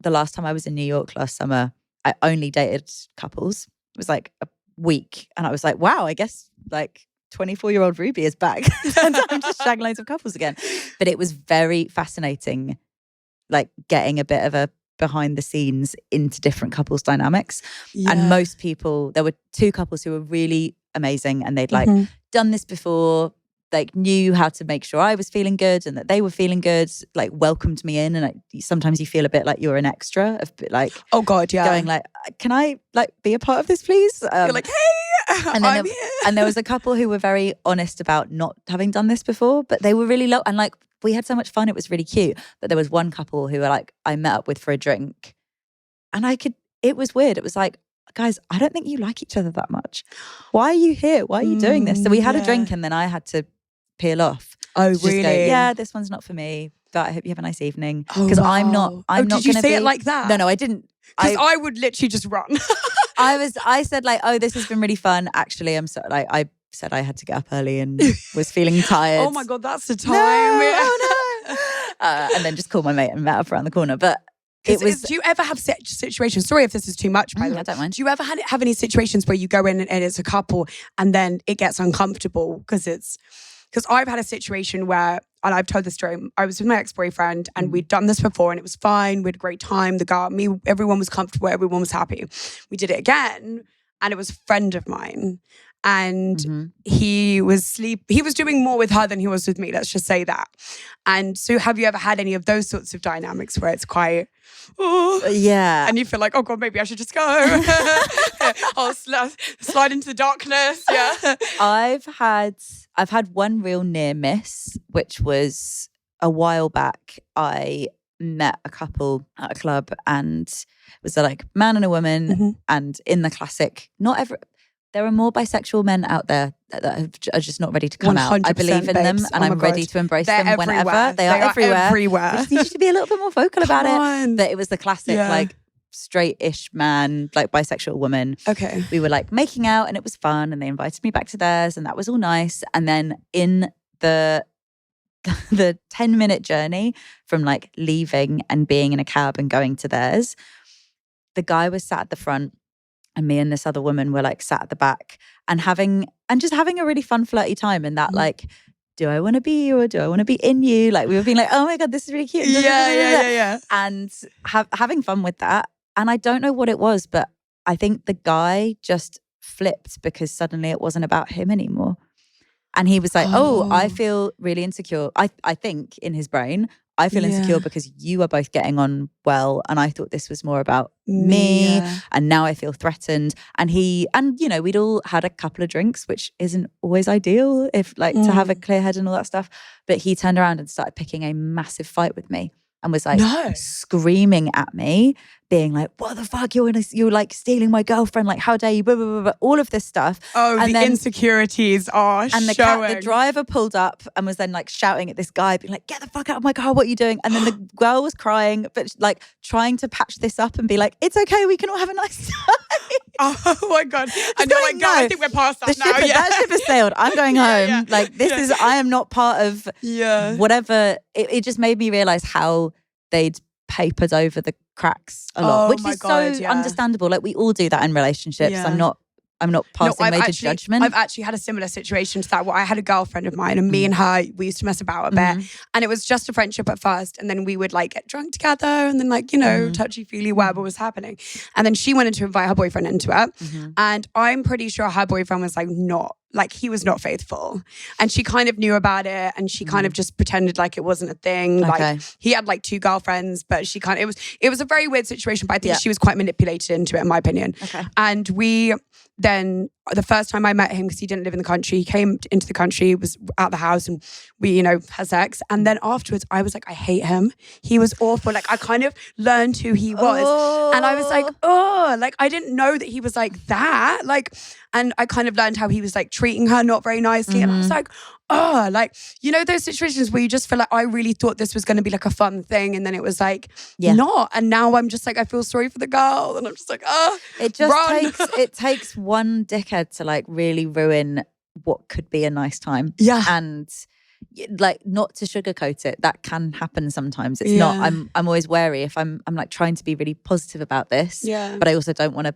[SPEAKER 2] the last time I was in New York last summer, I only dated couples. It was like a week. And I was like, wow, I guess like 24-year-old Ruby is back. And I'm just shagging loads of couples again. But it was very fascinating, like getting a bit of a behind the scenes into different couples dynamics. Yeah. And most people, there were two couples who were really amazing and they'd like done this before, like knew how to make sure I was feeling good and that they were feeling good, like welcomed me in. And sometimes you feel a bit like you're an extra, like,
[SPEAKER 1] oh God, yeah.
[SPEAKER 2] Going like, can I like be a part of this, please?
[SPEAKER 1] You're like, hey, I'm here.
[SPEAKER 2] And there was a couple who were very honest about not having done this before, but they were really low. And like, we had so much fun. It was really cute. But there was one couple who were like, I met up with for a drink and it was weird. It was like, guys, I don't think you like each other that much. Why are you here? Why are you doing this? So we had a drink and then I had to peel off.
[SPEAKER 1] Oh, really?
[SPEAKER 2] Go, yeah, this one's not for me, but I hope you have a nice evening. Because I'm not
[SPEAKER 1] did you say it like that?
[SPEAKER 2] No, I didn't.
[SPEAKER 1] Because I would literally just run.
[SPEAKER 2] I said like, oh, this has been really fun. Actually, I'm so like, I said I had to get up early and was feeling tired.
[SPEAKER 1] Oh my God, that's the time.
[SPEAKER 2] No. And then just called my mate and met up around the corner. But do
[SPEAKER 1] you ever have situations, sorry if this is too much, by the way.
[SPEAKER 2] I don't mind.
[SPEAKER 1] Do you ever have any situations where you go in and it's a couple and then it gets uncomfortable because I've had a situation where, and I've told the story, I was with my ex-boyfriend and we'd done this before and it was fine. We had a great time. Everyone was comfortable. Everyone was happy. We did it again and it was a friend of mine. And he was doing more with her than he was with me. Let's just say that. And so have you ever had any of those sorts of dynamics where it's quite,
[SPEAKER 2] yeah,
[SPEAKER 1] and you feel like, oh God, maybe I should just go. I'll slide into the darkness. Yeah.
[SPEAKER 2] I've had one real near miss, which was a while back. I met a couple at a club and it was like man and a woman, and in the classic, there are more bisexual men out there that are just not ready to come out. I believe in them,
[SPEAKER 1] babes.
[SPEAKER 2] and I'm ready to embrace them
[SPEAKER 1] everywhere.
[SPEAKER 2] whenever. They are everywhere. We just need you to be a little bit more vocal about it. But it was the classic, like, straight-ish man, like bisexual woman.
[SPEAKER 1] Okay.
[SPEAKER 2] We were like making out and it was fun, and they invited me back to theirs, and that was all nice. And then in the 10-minute journey from like leaving and being in a cab and going to theirs, the guy was sat at the front and me and this other woman were like sat at the back and just having a really fun flirty time. And that like, do I want to be you or do I want to be in you? Like we were being like, oh my God, this is really cute.
[SPEAKER 1] Yeah.
[SPEAKER 2] And having fun with that. And I don't know what it was, but I think the guy just flipped because suddenly it wasn't about him anymore. And he was like, oh, I feel really insecure. I think in his brain, I feel insecure because you are both getting on well. And I thought this was more about me. Yeah. And now I feel threatened. And you know, we'd all had a couple of drinks, which isn't always ideal if like to have a clear head and all that stuff. But he turned around and started picking a massive fight with me and was like screaming at me, being like, what the fuck, you're like stealing my girlfriend, like how dare you, blah, blah, blah, blah, all of this stuff.
[SPEAKER 1] Oh, and the insecurities are
[SPEAKER 2] and
[SPEAKER 1] showing.
[SPEAKER 2] The driver pulled up and was then like shouting at this guy, being like, get the fuck out of my car, what are you doing? And then the girl was crying, but like trying to patch this up and be like, it's okay, we can all have a nice time.
[SPEAKER 1] Oh my God. I know, like, girl, I think we're past that now.
[SPEAKER 2] That ship has sailed. I'm going home. Like this I am not part of whatever. It just made me realize how they'd papered over the cracks a lot, which is so understandable. Like we all do that in relationships. I'm not passing major judgment.
[SPEAKER 1] I've actually had a similar situation to that where I had a girlfriend of mine and me and her, we used to mess about a bit. And it was just a friendship at first. And then we would like get drunk together and then like, you know, touchy-feely, whatever was happening. And then she wanted to invite her boyfriend into it. And I'm pretty sure her boyfriend was like he was not faithful. And she kind of knew about it and she kind of just pretended like it wasn't a thing.
[SPEAKER 2] Okay.
[SPEAKER 1] Like he had like 2 girlfriends, but she kind of, it was a very weird situation, but I think she was quite manipulated into it in my opinion.
[SPEAKER 2] Okay.
[SPEAKER 1] And then the first time I met him, because he didn't live in the country, he came into the country, was at the house and we, you know, had sex. And then afterwards I was like, I hate him. He was awful. Like I kind of learned who he was. And I was like, like I didn't know that he was like that. Like, and I kind of learned how he was like treating her not very nicely. And I was like, like, you know, those situations where you just feel like I really thought this was going to be like a fun thing. And then it was like, not. And now I'm just like, I feel sorry for the girl. And I'm just like,
[SPEAKER 2] it just takes one dickhead to like really ruin what could be a nice time. Yeah. And like not to sugarcoat it, that can happen sometimes. It's not, I'm always wary if I'm like trying to be really positive about this. Yeah. But I also don't want to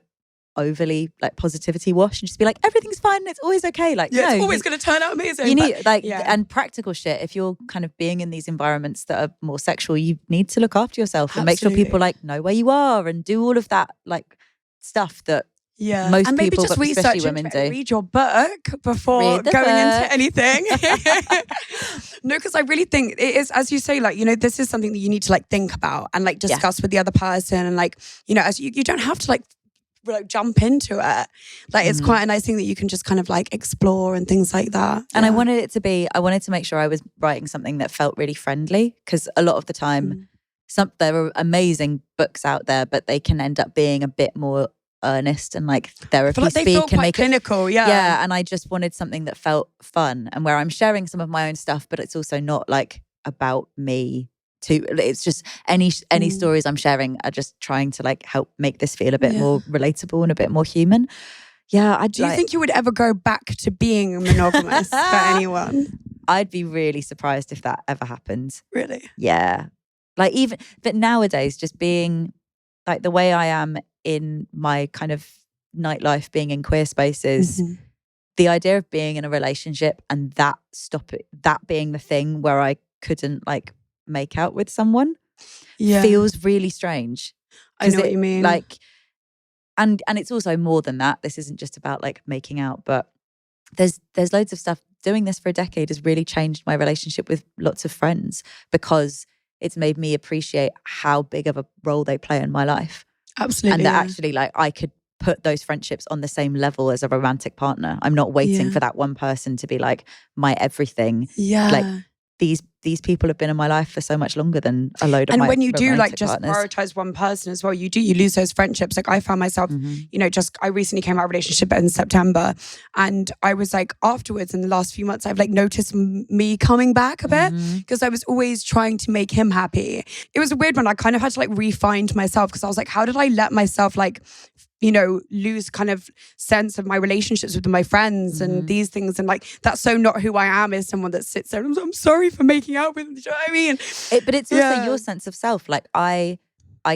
[SPEAKER 2] overly like positivity wash and just be like everything's fine, it's always okay. Like
[SPEAKER 1] it's always going to turn out amazing.
[SPEAKER 2] You need and practical shit. If you're kind of being in these environments that are more sexual, you need to look after yourself and make sure people like know where you are and do all of that like stuff that most
[SPEAKER 1] and maybe
[SPEAKER 2] people,
[SPEAKER 1] just
[SPEAKER 2] but especially
[SPEAKER 1] research
[SPEAKER 2] women, do.
[SPEAKER 1] Read your book before going into anything. No, because I really think it is, as you say, like, you know, this is something that you need to like think about and like discuss with the other person, and like, you know, as you don't have to like jump into it. Like it's quite a nice thing that you can just kind of like explore and things like that.
[SPEAKER 2] And I wanted to make sure I was writing something that felt really friendly, because a lot of the time there are amazing books out there, but they can end up being a bit more earnest and like therapy speak and make
[SPEAKER 1] clinical.
[SPEAKER 2] And I just wanted something that felt fun and where I'm sharing some of my own stuff, but it's also not like about me too. It's just any stories I'm sharing are just trying to like help make this feel a bit more relatable and a bit more human. Yeah.
[SPEAKER 1] Do you think you would ever go back to being monogamous for anyone?
[SPEAKER 2] I'd be really surprised if that ever happened.
[SPEAKER 1] Really?
[SPEAKER 2] Yeah. Like but nowadays, just being like the way I am in my kind of nightlife, being in queer spaces, the idea of being in a relationship and that being the thing where I couldn't like make out with someone feels really strange.
[SPEAKER 1] I know what you mean.
[SPEAKER 2] Like, and it's also more than that. This isn't just about like making out, but there's loads of stuff. Doing this for a decade has really changed my relationship with lots of friends, because it's made me appreciate how big of a role they play in my life.
[SPEAKER 1] Absolutely.
[SPEAKER 2] And that actually like I could put those friendships on the same level as a romantic partner. I'm not waiting for that one person to be like my everything.
[SPEAKER 1] Yeah.
[SPEAKER 2] Like these people have been in my life for so much longer than a load of my
[SPEAKER 1] And when you do like just
[SPEAKER 2] partners.
[SPEAKER 1] prioritize one person as well, you lose those friendships. Like I found myself, you know, I recently came out of a relationship in September, and I was like, afterwards in the last few months, I've like noticed me coming back a bit because I was always trying to make him happy. It was a weird one. I kind of had to like re-find myself because I was like, how did I let myself like, you know, lose kind of sense of my relationships with my friends and these things. And like, that's so not who I am, is someone that sits there and I'm sorry for making out with them. Do you know what I mean?
[SPEAKER 2] But it's also your sense of self. Like I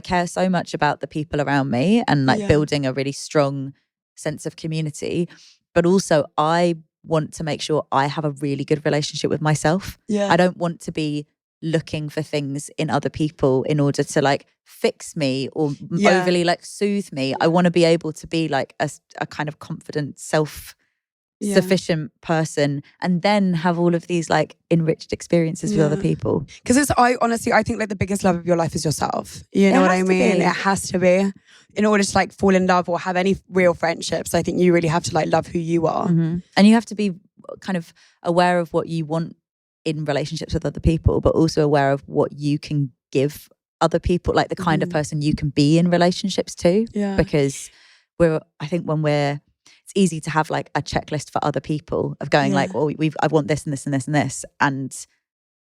[SPEAKER 2] care so much about the people around me and like building a really strong sense of community. But also I want to make sure I have a really good relationship with myself.
[SPEAKER 1] Yeah.
[SPEAKER 2] I don't want to be looking for things in other people in order to like fix me or overly like soothe me. I want to be able to be like a kind of confident, self-sufficient person, and then have all of these like enriched experiences with other people.
[SPEAKER 1] Because I think like the biggest love of your life is yourself. You know what I mean? It has to be. In order to like fall in love or have any real friendships, I think you really have to like love who you are.
[SPEAKER 2] And you have to be kind of aware of what you want in relationships with other people, but also aware of what you can give other people, like the kind of person you can be in relationships too. Yeah. Because I think it's easy to have like a checklist for other people of going like, well, I want this and this and this and this, and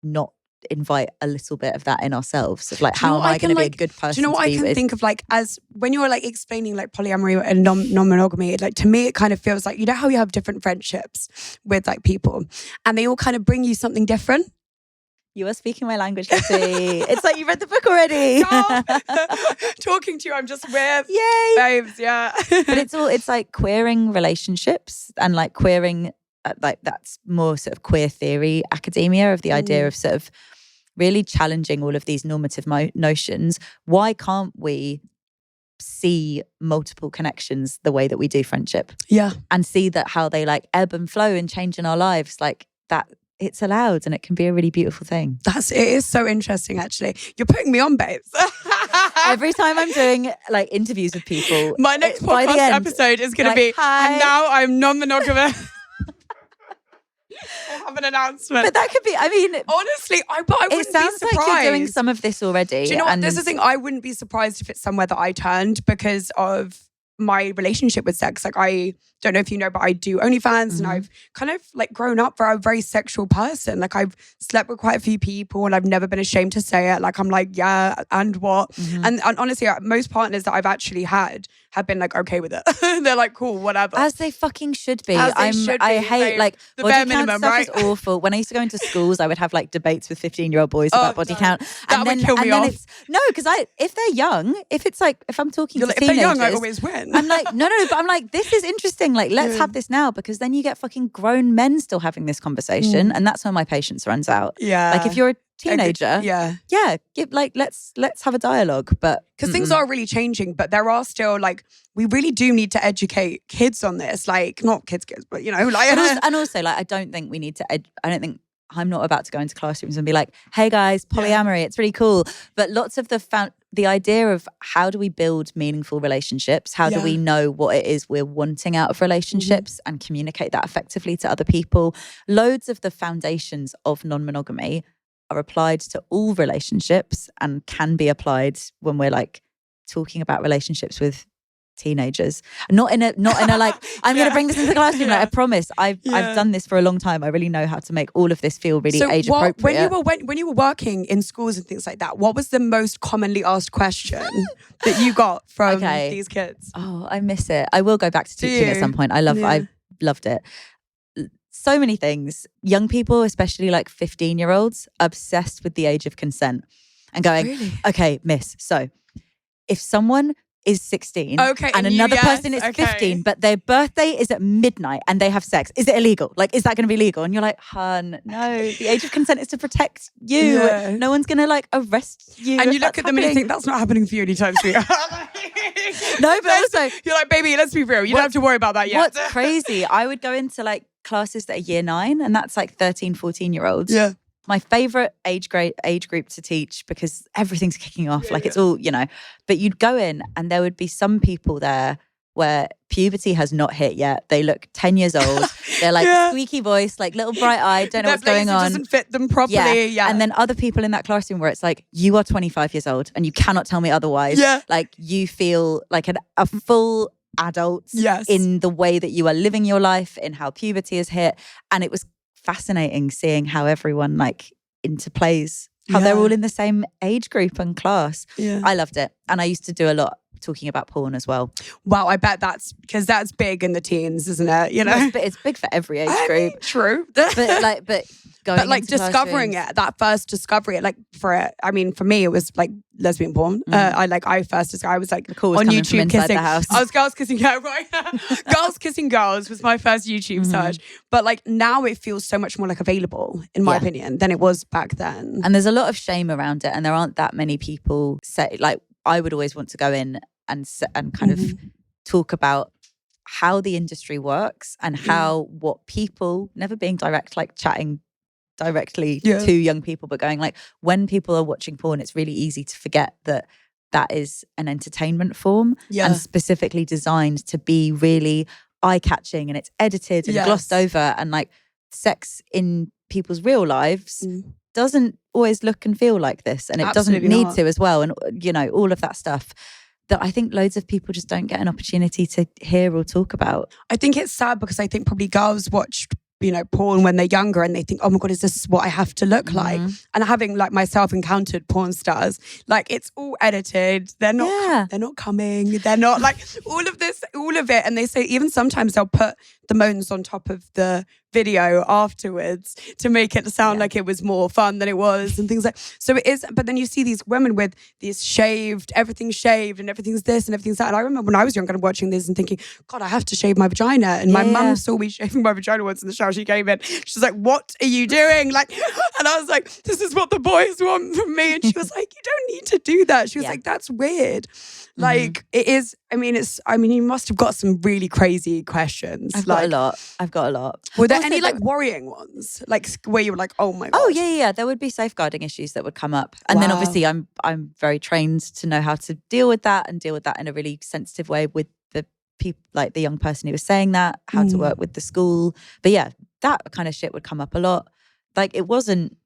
[SPEAKER 2] not invite a little bit of that in ourselves of like, how am I going to be a good person?
[SPEAKER 1] Do you know what I can think of, like, as when you're like explaining like polyamory and non-monogamy, like to me it kind of feels like, you know how you have different friendships with like people and they all kind of bring you something different.
[SPEAKER 2] You are speaking my language, Lottie. It's like you read the book already.
[SPEAKER 1] Talking to you, I'm just with babes,
[SPEAKER 2] But it's like queering relationships and like queering, like that's more sort of queer theory academia of the idea of sort of really challenging all of these normative notions. Why can't we see multiple connections the way that we do friendship?
[SPEAKER 1] Yeah.
[SPEAKER 2] And see that how they like ebb and flow and change in our lives, like that. It's allowed and it can be a really beautiful thing.
[SPEAKER 1] It is so interesting, actually. You're putting me on, babes.
[SPEAKER 2] Every time I'm doing like interviews with people,
[SPEAKER 1] my next podcast episode is going to be, and now I'm non-monogamous. I have an announcement.
[SPEAKER 2] But that could be, I mean,
[SPEAKER 1] honestly, I wouldn't be surprised.
[SPEAKER 2] It sounds like you're doing some of this already.
[SPEAKER 1] Do you know what? This is the thing. I wouldn't be surprised if it's somewhere that I turned because of my relationship with sex. Like, I don't know if you know, but I do OnlyFans and I've kind of like grown up for a very sexual person. Like, I've slept with quite a few people and I've never been ashamed to say it. Like, I'm like, yeah, and what? And honestly, most partners that I've actually had have been like okay with it. They're like, cool, whatever.
[SPEAKER 2] As they fucking should be.
[SPEAKER 1] I
[SPEAKER 2] hate like
[SPEAKER 1] the
[SPEAKER 2] body
[SPEAKER 1] bare
[SPEAKER 2] count
[SPEAKER 1] minimum,
[SPEAKER 2] stuff
[SPEAKER 1] right?
[SPEAKER 2] is awful. When I used to go into schools, I would have like debates with 15-year-old boys about body count.
[SPEAKER 1] That would kill me off.
[SPEAKER 2] Because if they're young, if I'm talking to
[SPEAKER 1] if
[SPEAKER 2] teenagers,
[SPEAKER 1] they're young, I always win.
[SPEAKER 2] I'm like, no, but I'm like, this is interesting. Like, let's have this now, because then you get fucking grown men still having this conversation, and that's when my patience runs out.
[SPEAKER 1] Yeah,
[SPEAKER 2] like if you're a teenager, let's have a dialogue. But
[SPEAKER 1] because things are really changing, but there are still like, we really do need to educate kids on this. Like, not kids, but you know, like,
[SPEAKER 2] and also like, I don't think we need to. I don't think. I'm not about to go into classrooms and be like, hey guys, polyamory, it's really cool. But lots of the idea of how do we build meaningful relationships? How do we know what it is we're wanting out of relationships and communicate that effectively to other people? Loads of the foundations of non-monogamy are applied to all relationships and can be applied when we're like talking about relationships with teenagers. Not in a like, I'm going to bring this into the classroom. Like, I promise. I've done this for a long time. I really know how to make all of this feel really age appropriate.
[SPEAKER 1] When you were working in schools and things like that, what was the most commonly asked question that you got from these kids?
[SPEAKER 2] Oh, I miss it. I will go back to teaching at some point. I loved it. So many things. Young people, especially like 15-year-olds, obsessed with the age of consent and going, okay, miss, so if someone is 16 and another person is 15, but their birthday is at midnight and they have sex, is it illegal? Like, is that going to be legal? And you're like, hun, no, the age of consent is to protect you. No one's going to like arrest you.
[SPEAKER 1] And you look at them and you think, that's not happening for you anytime soon.
[SPEAKER 2] No, but also
[SPEAKER 1] you're like, baby, let's be real, you don't have to worry about that yet.
[SPEAKER 2] What's crazy, I would go into like classes that are year 9 and that's like 13, 14-year-olds.
[SPEAKER 1] Yeah.
[SPEAKER 2] My favorite age group to teach, because everything's kicking off. It's all, you know, but you'd go in and there would be some people there where puberty has not hit yet. They look 10 years old. They're like squeaky voice, like little bright eye, don't know what's going on.
[SPEAKER 1] Doesn't fit them properly. Yeah.
[SPEAKER 2] And then other people in that classroom where it's like, you are 25 years old and you cannot tell me otherwise.
[SPEAKER 1] Yeah.
[SPEAKER 2] Like you feel like a full adult in the way that you are living your life, in how puberty is hit. And it was fascinating seeing how everyone like interplays, how they're all in the same age group and class.
[SPEAKER 1] Yeah.
[SPEAKER 2] I loved it. And I used to do a lot talking about porn as well.
[SPEAKER 1] Wow, I bet that's because that's big in the teens, isn't it? You know,
[SPEAKER 2] it's big for every age group.
[SPEAKER 1] True,
[SPEAKER 2] but going
[SPEAKER 1] like discovering it, that first discovery, like for me, it was like lesbian porn. I first discovered. I was like on YouTube kissing. I was girls kissing. Yeah, right. Girls kissing girls was my first YouTube search. But like now, it feels so much more like available, in my opinion, than it was back then.
[SPEAKER 2] And there's a lot of shame around it, and there aren't that many people say like. I would always want to go in and kind of talk about how the industry works and how what people, never being direct, like chatting directly to young people, but going like, when people are watching porn, it's really easy to forget that that is an entertainment form and specifically designed to be really eye-catching, and it's edited and glossed over, and like sex in people's real lives doesn't always look and feel like this, and it doesn't need to as well, and you know, all of that stuff that I think loads of people just don't get an opportunity to hear or talk about.
[SPEAKER 1] I think it's sad because I think probably girls watch porn when they're younger and they think, oh my God, is this what I have to look like? And having like myself encountered porn stars, like it's all edited. They're not coming. They're not like all of it. And they say even sometimes they'll put the moans on top of the video afterwards to make it sound like it was more fun than it was and things like. So it is, but then you see these women with these everything's shaved and everything's this and everything's that. And I remember when I was younger watching this and thinking, God, I have to shave my vagina. And my mum saw me shaving my vagina once in the shower. She came in. She's like, what are you doing? Like, and I was like, this is what the boys want from me. And she was like, you don't need to do that. She was like, that's weird. Like it is. You must have got some really crazy questions.
[SPEAKER 2] I've got a lot.
[SPEAKER 1] Were there any like worrying ones, like where you were like, oh my God?
[SPEAKER 2] Oh yeah. There would be safeguarding issues that would come up, and then obviously I'm very trained to know how to deal with that in a really sensitive way with the people, like the young person who was saying that, how to work with the school. But yeah, that kind of shit would come up a lot. Like it wasn't.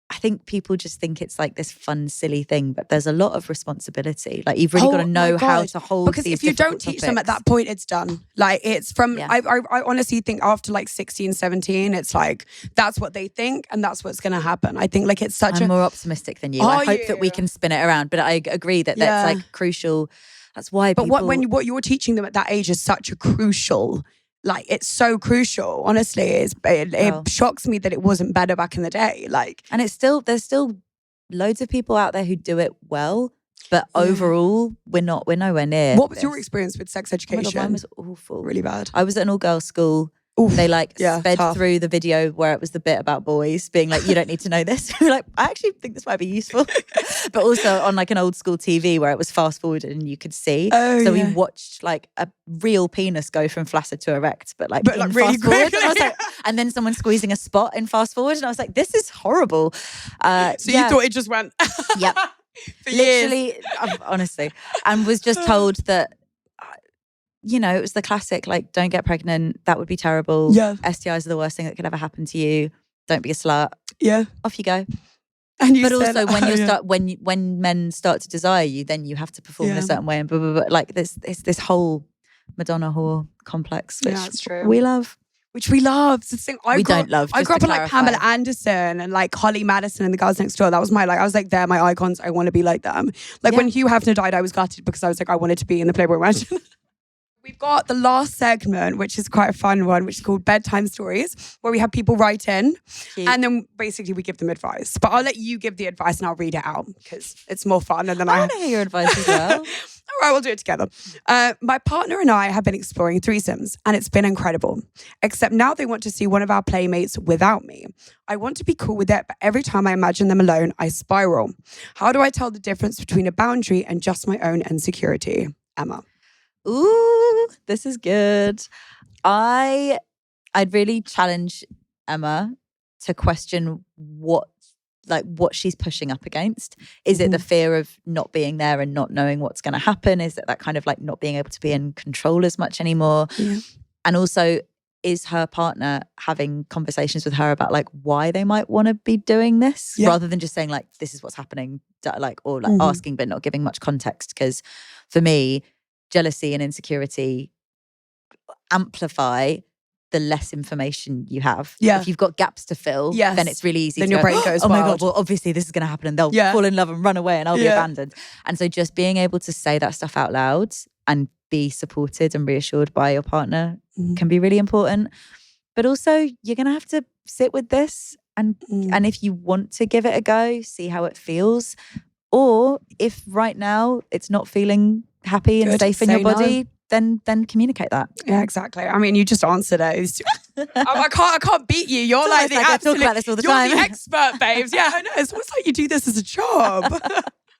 [SPEAKER 2] I think people just think it's like this fun, silly thing, but there's a lot of responsibility. Like you've really got to know how to hold
[SPEAKER 1] because if you don't teach them at that point, it's done. Like it's from, I honestly think after like 16, 17, it's like, that's what they think and that's what's going to happen. I think like it's such
[SPEAKER 2] I'm more optimistic than you. I hope that we can spin it around, but I agree that that's like crucial. That's why
[SPEAKER 1] but what you're teaching them at that age is such a crucial, like it's so crucial. Honestly, it shocks me that it wasn't better back in the day. Like,
[SPEAKER 2] and there's still loads of people out there who do it well, but overall, we're nowhere near.
[SPEAKER 1] What was your experience with sex education?
[SPEAKER 2] Oh my God, mine was awful,
[SPEAKER 1] really bad.
[SPEAKER 2] I was at an all-girls school. They sped through the video where it was the bit about boys being like, you don't need to know this. We're like, I actually think this might be useful. But also on like an old school TV where it was fast forwarded and you could see. We watched like a real penis go from flaccid to erect, but like really fast forward. And I was like, and then someone squeezing a spot in fast forward, and I was like, this is horrible.
[SPEAKER 1] So you thought it just went?
[SPEAKER 2] Yep. Literally, honestly, and was just told that. You know, it was the classic, like, don't get pregnant. That would be terrible.
[SPEAKER 1] Yeah.
[SPEAKER 2] STIs are the worst thing that could ever happen to you. Don't be a slut.
[SPEAKER 1] Yeah.
[SPEAKER 2] Off you go.
[SPEAKER 1] And
[SPEAKER 2] also when men start to desire you, then you have to perform in a certain way and blah, blah, blah. Like this whole Madonna whore complex, which
[SPEAKER 1] that's true.
[SPEAKER 2] We love.
[SPEAKER 1] Which we love. It's the thing I grew up on like Pamela Anderson and like Holly Madison and the Girls Next Door. That was I was like, they're my icons. I want to be like them. Like when Hugh Hefner died, I was gutted because I was like, I wanted to be in the Playboy Mansion. We've got the last segment, which is quite a fun one, which is called Bedtime Stories, where we have people write in and then basically we give them advice. But I'll let you give the advice and I'll read it out because it's more fun. And then
[SPEAKER 2] I want to hear your advice as well.
[SPEAKER 1] All right, we'll do it together. My partner and I have been exploring threesomes and it's been incredible. Except now they want to see one of our playmates without me. I want to be cool with it, but every time I imagine them alone, I spiral. How do I tell the difference between a boundary and just my own insecurity? Emma.
[SPEAKER 2] Ooh, this is good. I'd really challenge Emma to question what like what she's pushing up against. Is it the fear of not being there and not knowing what's going to happen? Is it that kind of like not being able to be in control as much anymore?
[SPEAKER 1] Yeah.
[SPEAKER 2] And also, is her partner having conversations with her about like why they might want to be doing this rather than just saying like, this is what's happening, like, or like asking but not giving much context? Because for me, jealousy and insecurity amplify the less information you have.
[SPEAKER 1] Yeah.
[SPEAKER 2] If you've got gaps to fill, then it's really easy
[SPEAKER 1] then
[SPEAKER 2] to
[SPEAKER 1] your
[SPEAKER 2] go,
[SPEAKER 1] brain goes
[SPEAKER 2] oh my
[SPEAKER 1] wild.
[SPEAKER 2] God, well, obviously this is going to happen and they'll fall in love and run away and I'll be abandoned. And so just being able to say that stuff out loud and be supported and reassured by your partner can be really important. But also you're going to have to sit with this and if you want to give it a go, see how it feels. Or if right now it's not feeling happy and safe in your body, then communicate that.
[SPEAKER 1] Yeah, exactly. I mean, you just answered it. I can't beat you. You're like the absolute,
[SPEAKER 2] I talk about this all the
[SPEAKER 1] you're
[SPEAKER 2] time.
[SPEAKER 1] the expert, babes. Yeah, I know. It's almost like you do this as a job.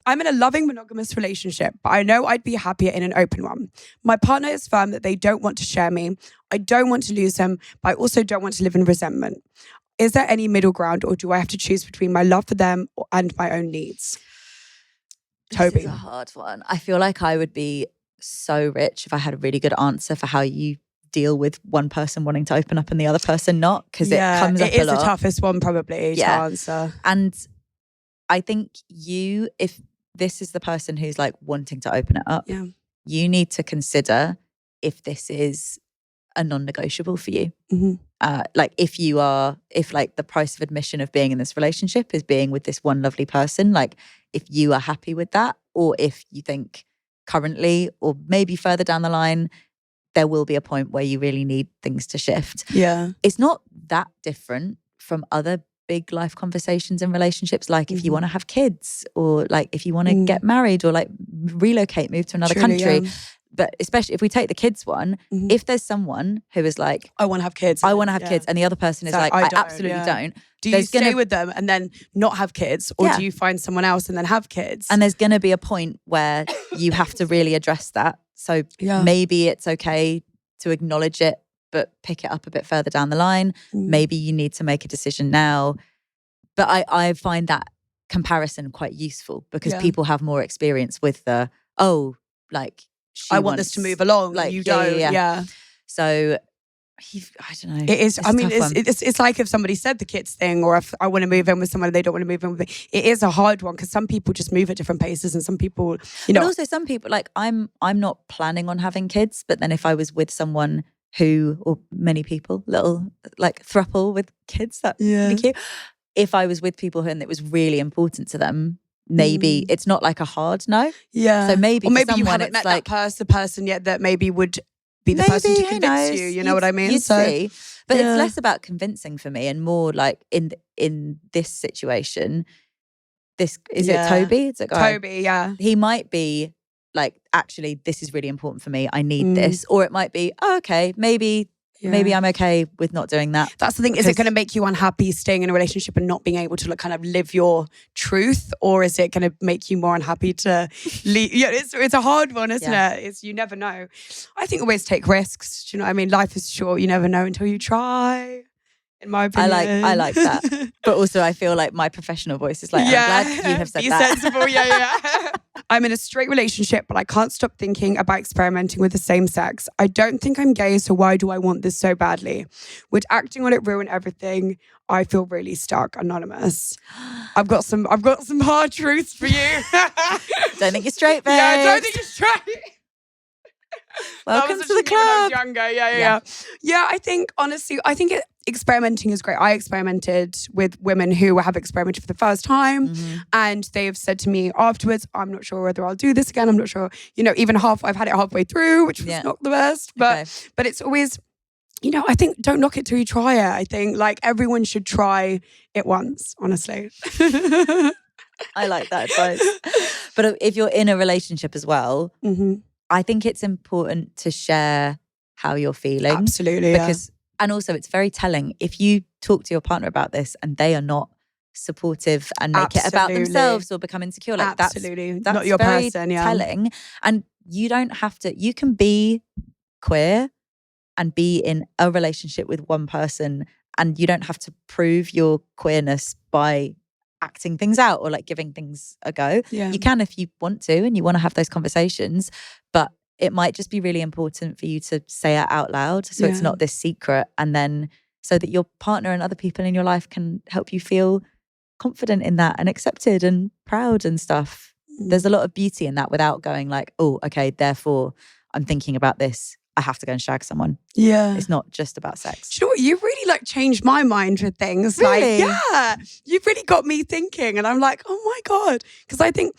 [SPEAKER 1] I'm in a loving monogamous relationship, but I know I'd be happier in an open one. My partner is firm that they don't want to share me. I don't want to lose them, but I also don't want to live in resentment. Is there any middle ground, or do I have to choose between my love for them and my own needs? Toby.
[SPEAKER 2] This is a hard one. I feel like I would be so rich if I had a really good answer for how you deal with one person wanting to open up and the other person not, because it comes up a lot.
[SPEAKER 1] It is the toughest one probably to answer.
[SPEAKER 2] And I think if this is the person who's like wanting to open it up, you need to consider if this is a non-negotiable for you. Like if like the price of admission of being in this relationship is being with this one lovely person, like if you are happy with that, or if you think currently or maybe further down the line there will be a point where you really need things to shift.
[SPEAKER 1] Yeah.
[SPEAKER 2] It's not that different from other big life conversations in relationships, like if you want to have kids, or like if you want to get married, or like relocate, move to another country. Yeah. But especially if we take the kids one, if there's someone who is like,
[SPEAKER 1] I want to have kids.
[SPEAKER 2] I want to have kids, and the other person is like, I absolutely don't.
[SPEAKER 1] Do you stay with them and then not have kids, or do you find someone else and then have kids?
[SPEAKER 2] And there's going to be a point where you have to really address that. So maybe it's okay to acknowledge it, but pick it up a bit further down the line. Maybe you need to make a decision now. But I find that comparison quite useful, because people have more experience with the, I
[SPEAKER 1] want this to move along. Like you don't. Yeah.
[SPEAKER 2] So I don't know.
[SPEAKER 1] It is. I mean, it's like if somebody said the kids thing, or if I want to move in with someone, they don't want to move in with me. It is a hard one, because some people just move at different paces, and some people,
[SPEAKER 2] But also some people, like I'm not planning on having kids, but then if I was with someone or many people, little like throuple with kids, that'd be cute. If I was with people and it was really important to them, maybe it's not like a hard no.
[SPEAKER 1] Yeah.
[SPEAKER 2] So maybe
[SPEAKER 1] you haven't met that person yet that maybe would be the person to convince you. You know what I mean?
[SPEAKER 2] You'd see. But it's less about convincing for me, and more like in this situation. Is it Toby? It's a guy.
[SPEAKER 1] Toby, yeah.
[SPEAKER 2] He might be like, actually, this is really important for me. I need this, or it might be, okay, maybe I'm okay with not doing that.
[SPEAKER 1] That's the thing. Is it going to make you unhappy staying in a relationship and not being able to kind of live your truth? Or is it going to make you more unhappy to leave? Yeah, it's a hard one, isn't it? You never know. I think always take risks. Do you know what I mean? Life is short. You never know until you try. In my opinion.
[SPEAKER 2] I like that. But also I feel like my professional voice is like, I'm glad you have said that.
[SPEAKER 1] Be sensible, yeah. I'm in a straight relationship, but I can't stop thinking about experimenting with the same sex. I don't think I'm gay, so why do I want this so badly? Would acting on it ruin everything? I feel really stuck. Anonymous. I've got some hard truths for you.
[SPEAKER 2] Don't think you're straight, babe.
[SPEAKER 1] Yeah, I don't think you're straight.
[SPEAKER 2] Welcome to the club.
[SPEAKER 1] When I was younger. Yeah, I think, honestly, experimenting is great. I experimented with women who have experimented for the first time, and they have said to me afterwards, I'm not sure whether I'll do this again. I'm not sure, even I've had it halfway through, which was not the best, but it's always, I think don't knock it till you try it. I think like everyone should try it once, honestly.
[SPEAKER 2] I like that advice. But if you're in a relationship as well, I think it's important to share how you're feeling.
[SPEAKER 1] Absolutely,
[SPEAKER 2] and also it's very telling if you talk to your partner about this and they are not supportive and make it about themselves or become insecure. Like that's
[SPEAKER 1] not your
[SPEAKER 2] very
[SPEAKER 1] person.
[SPEAKER 2] Telling. And you don't have to. You can be queer and be in a relationship with one person, and you don't have to prove your queerness by acting things out or like giving things a go.
[SPEAKER 1] Yeah.
[SPEAKER 2] You can if you want to and you want to have those conversations, but it might just be really important for you to say it out loud so it's not this secret, and then so that your partner and other people in your life can help you feel confident in that and accepted and proud and stuff. There's a lot of beauty in that without going like, oh, okay, therefore I'm thinking about this, I have to go and shag someone.
[SPEAKER 1] Yeah.
[SPEAKER 2] It's not just about sex.
[SPEAKER 1] Do you know what? You really like changed my mind with things.
[SPEAKER 2] Really?
[SPEAKER 1] Like, yeah, you've really got me thinking. And I'm like, oh my God. Because I think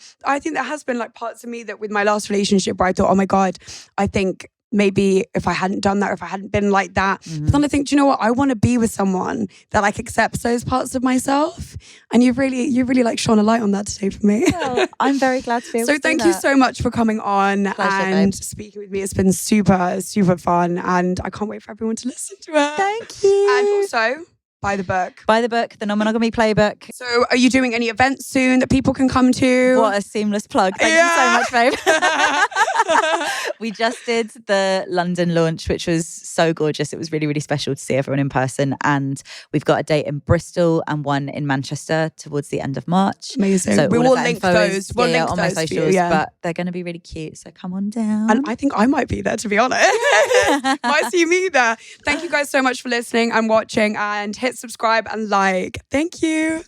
[SPEAKER 1] there has been like parts of me that with my last relationship where I thought, oh my God, I think maybe if I hadn't done that, or if I hadn't been like that. But then I think, do you know what? I want to be with someone that like accepts those parts of myself. And you've really like shone a light on that today for me.
[SPEAKER 2] Well, I'm very glad to be able to do
[SPEAKER 1] thank you so much for coming on and
[SPEAKER 2] babe.
[SPEAKER 1] speaking with me. It's been super, super fun. And I can't wait for everyone to listen to it.
[SPEAKER 2] Thank you.
[SPEAKER 1] And also, buy the book.
[SPEAKER 2] Buy the book, the Non-Monogamy Playbook.
[SPEAKER 1] So are you doing any events soon that people can come to?
[SPEAKER 2] What a seamless plug. Thank you so much, babe. We just did the London launch, which was so gorgeous. It was really, really special to see everyone in person. And we've got a date in Bristol and one in Manchester towards the end of March.
[SPEAKER 1] Amazing.
[SPEAKER 2] So
[SPEAKER 1] we will link those. We'll link
[SPEAKER 2] on my
[SPEAKER 1] those for
[SPEAKER 2] socials,
[SPEAKER 1] you,
[SPEAKER 2] but they're going to be really cute. So come on down.
[SPEAKER 1] And I think I might be there, to be honest. Might see me there. Thank you guys so much for listening and watching, and hit subscribe and like. Thank you.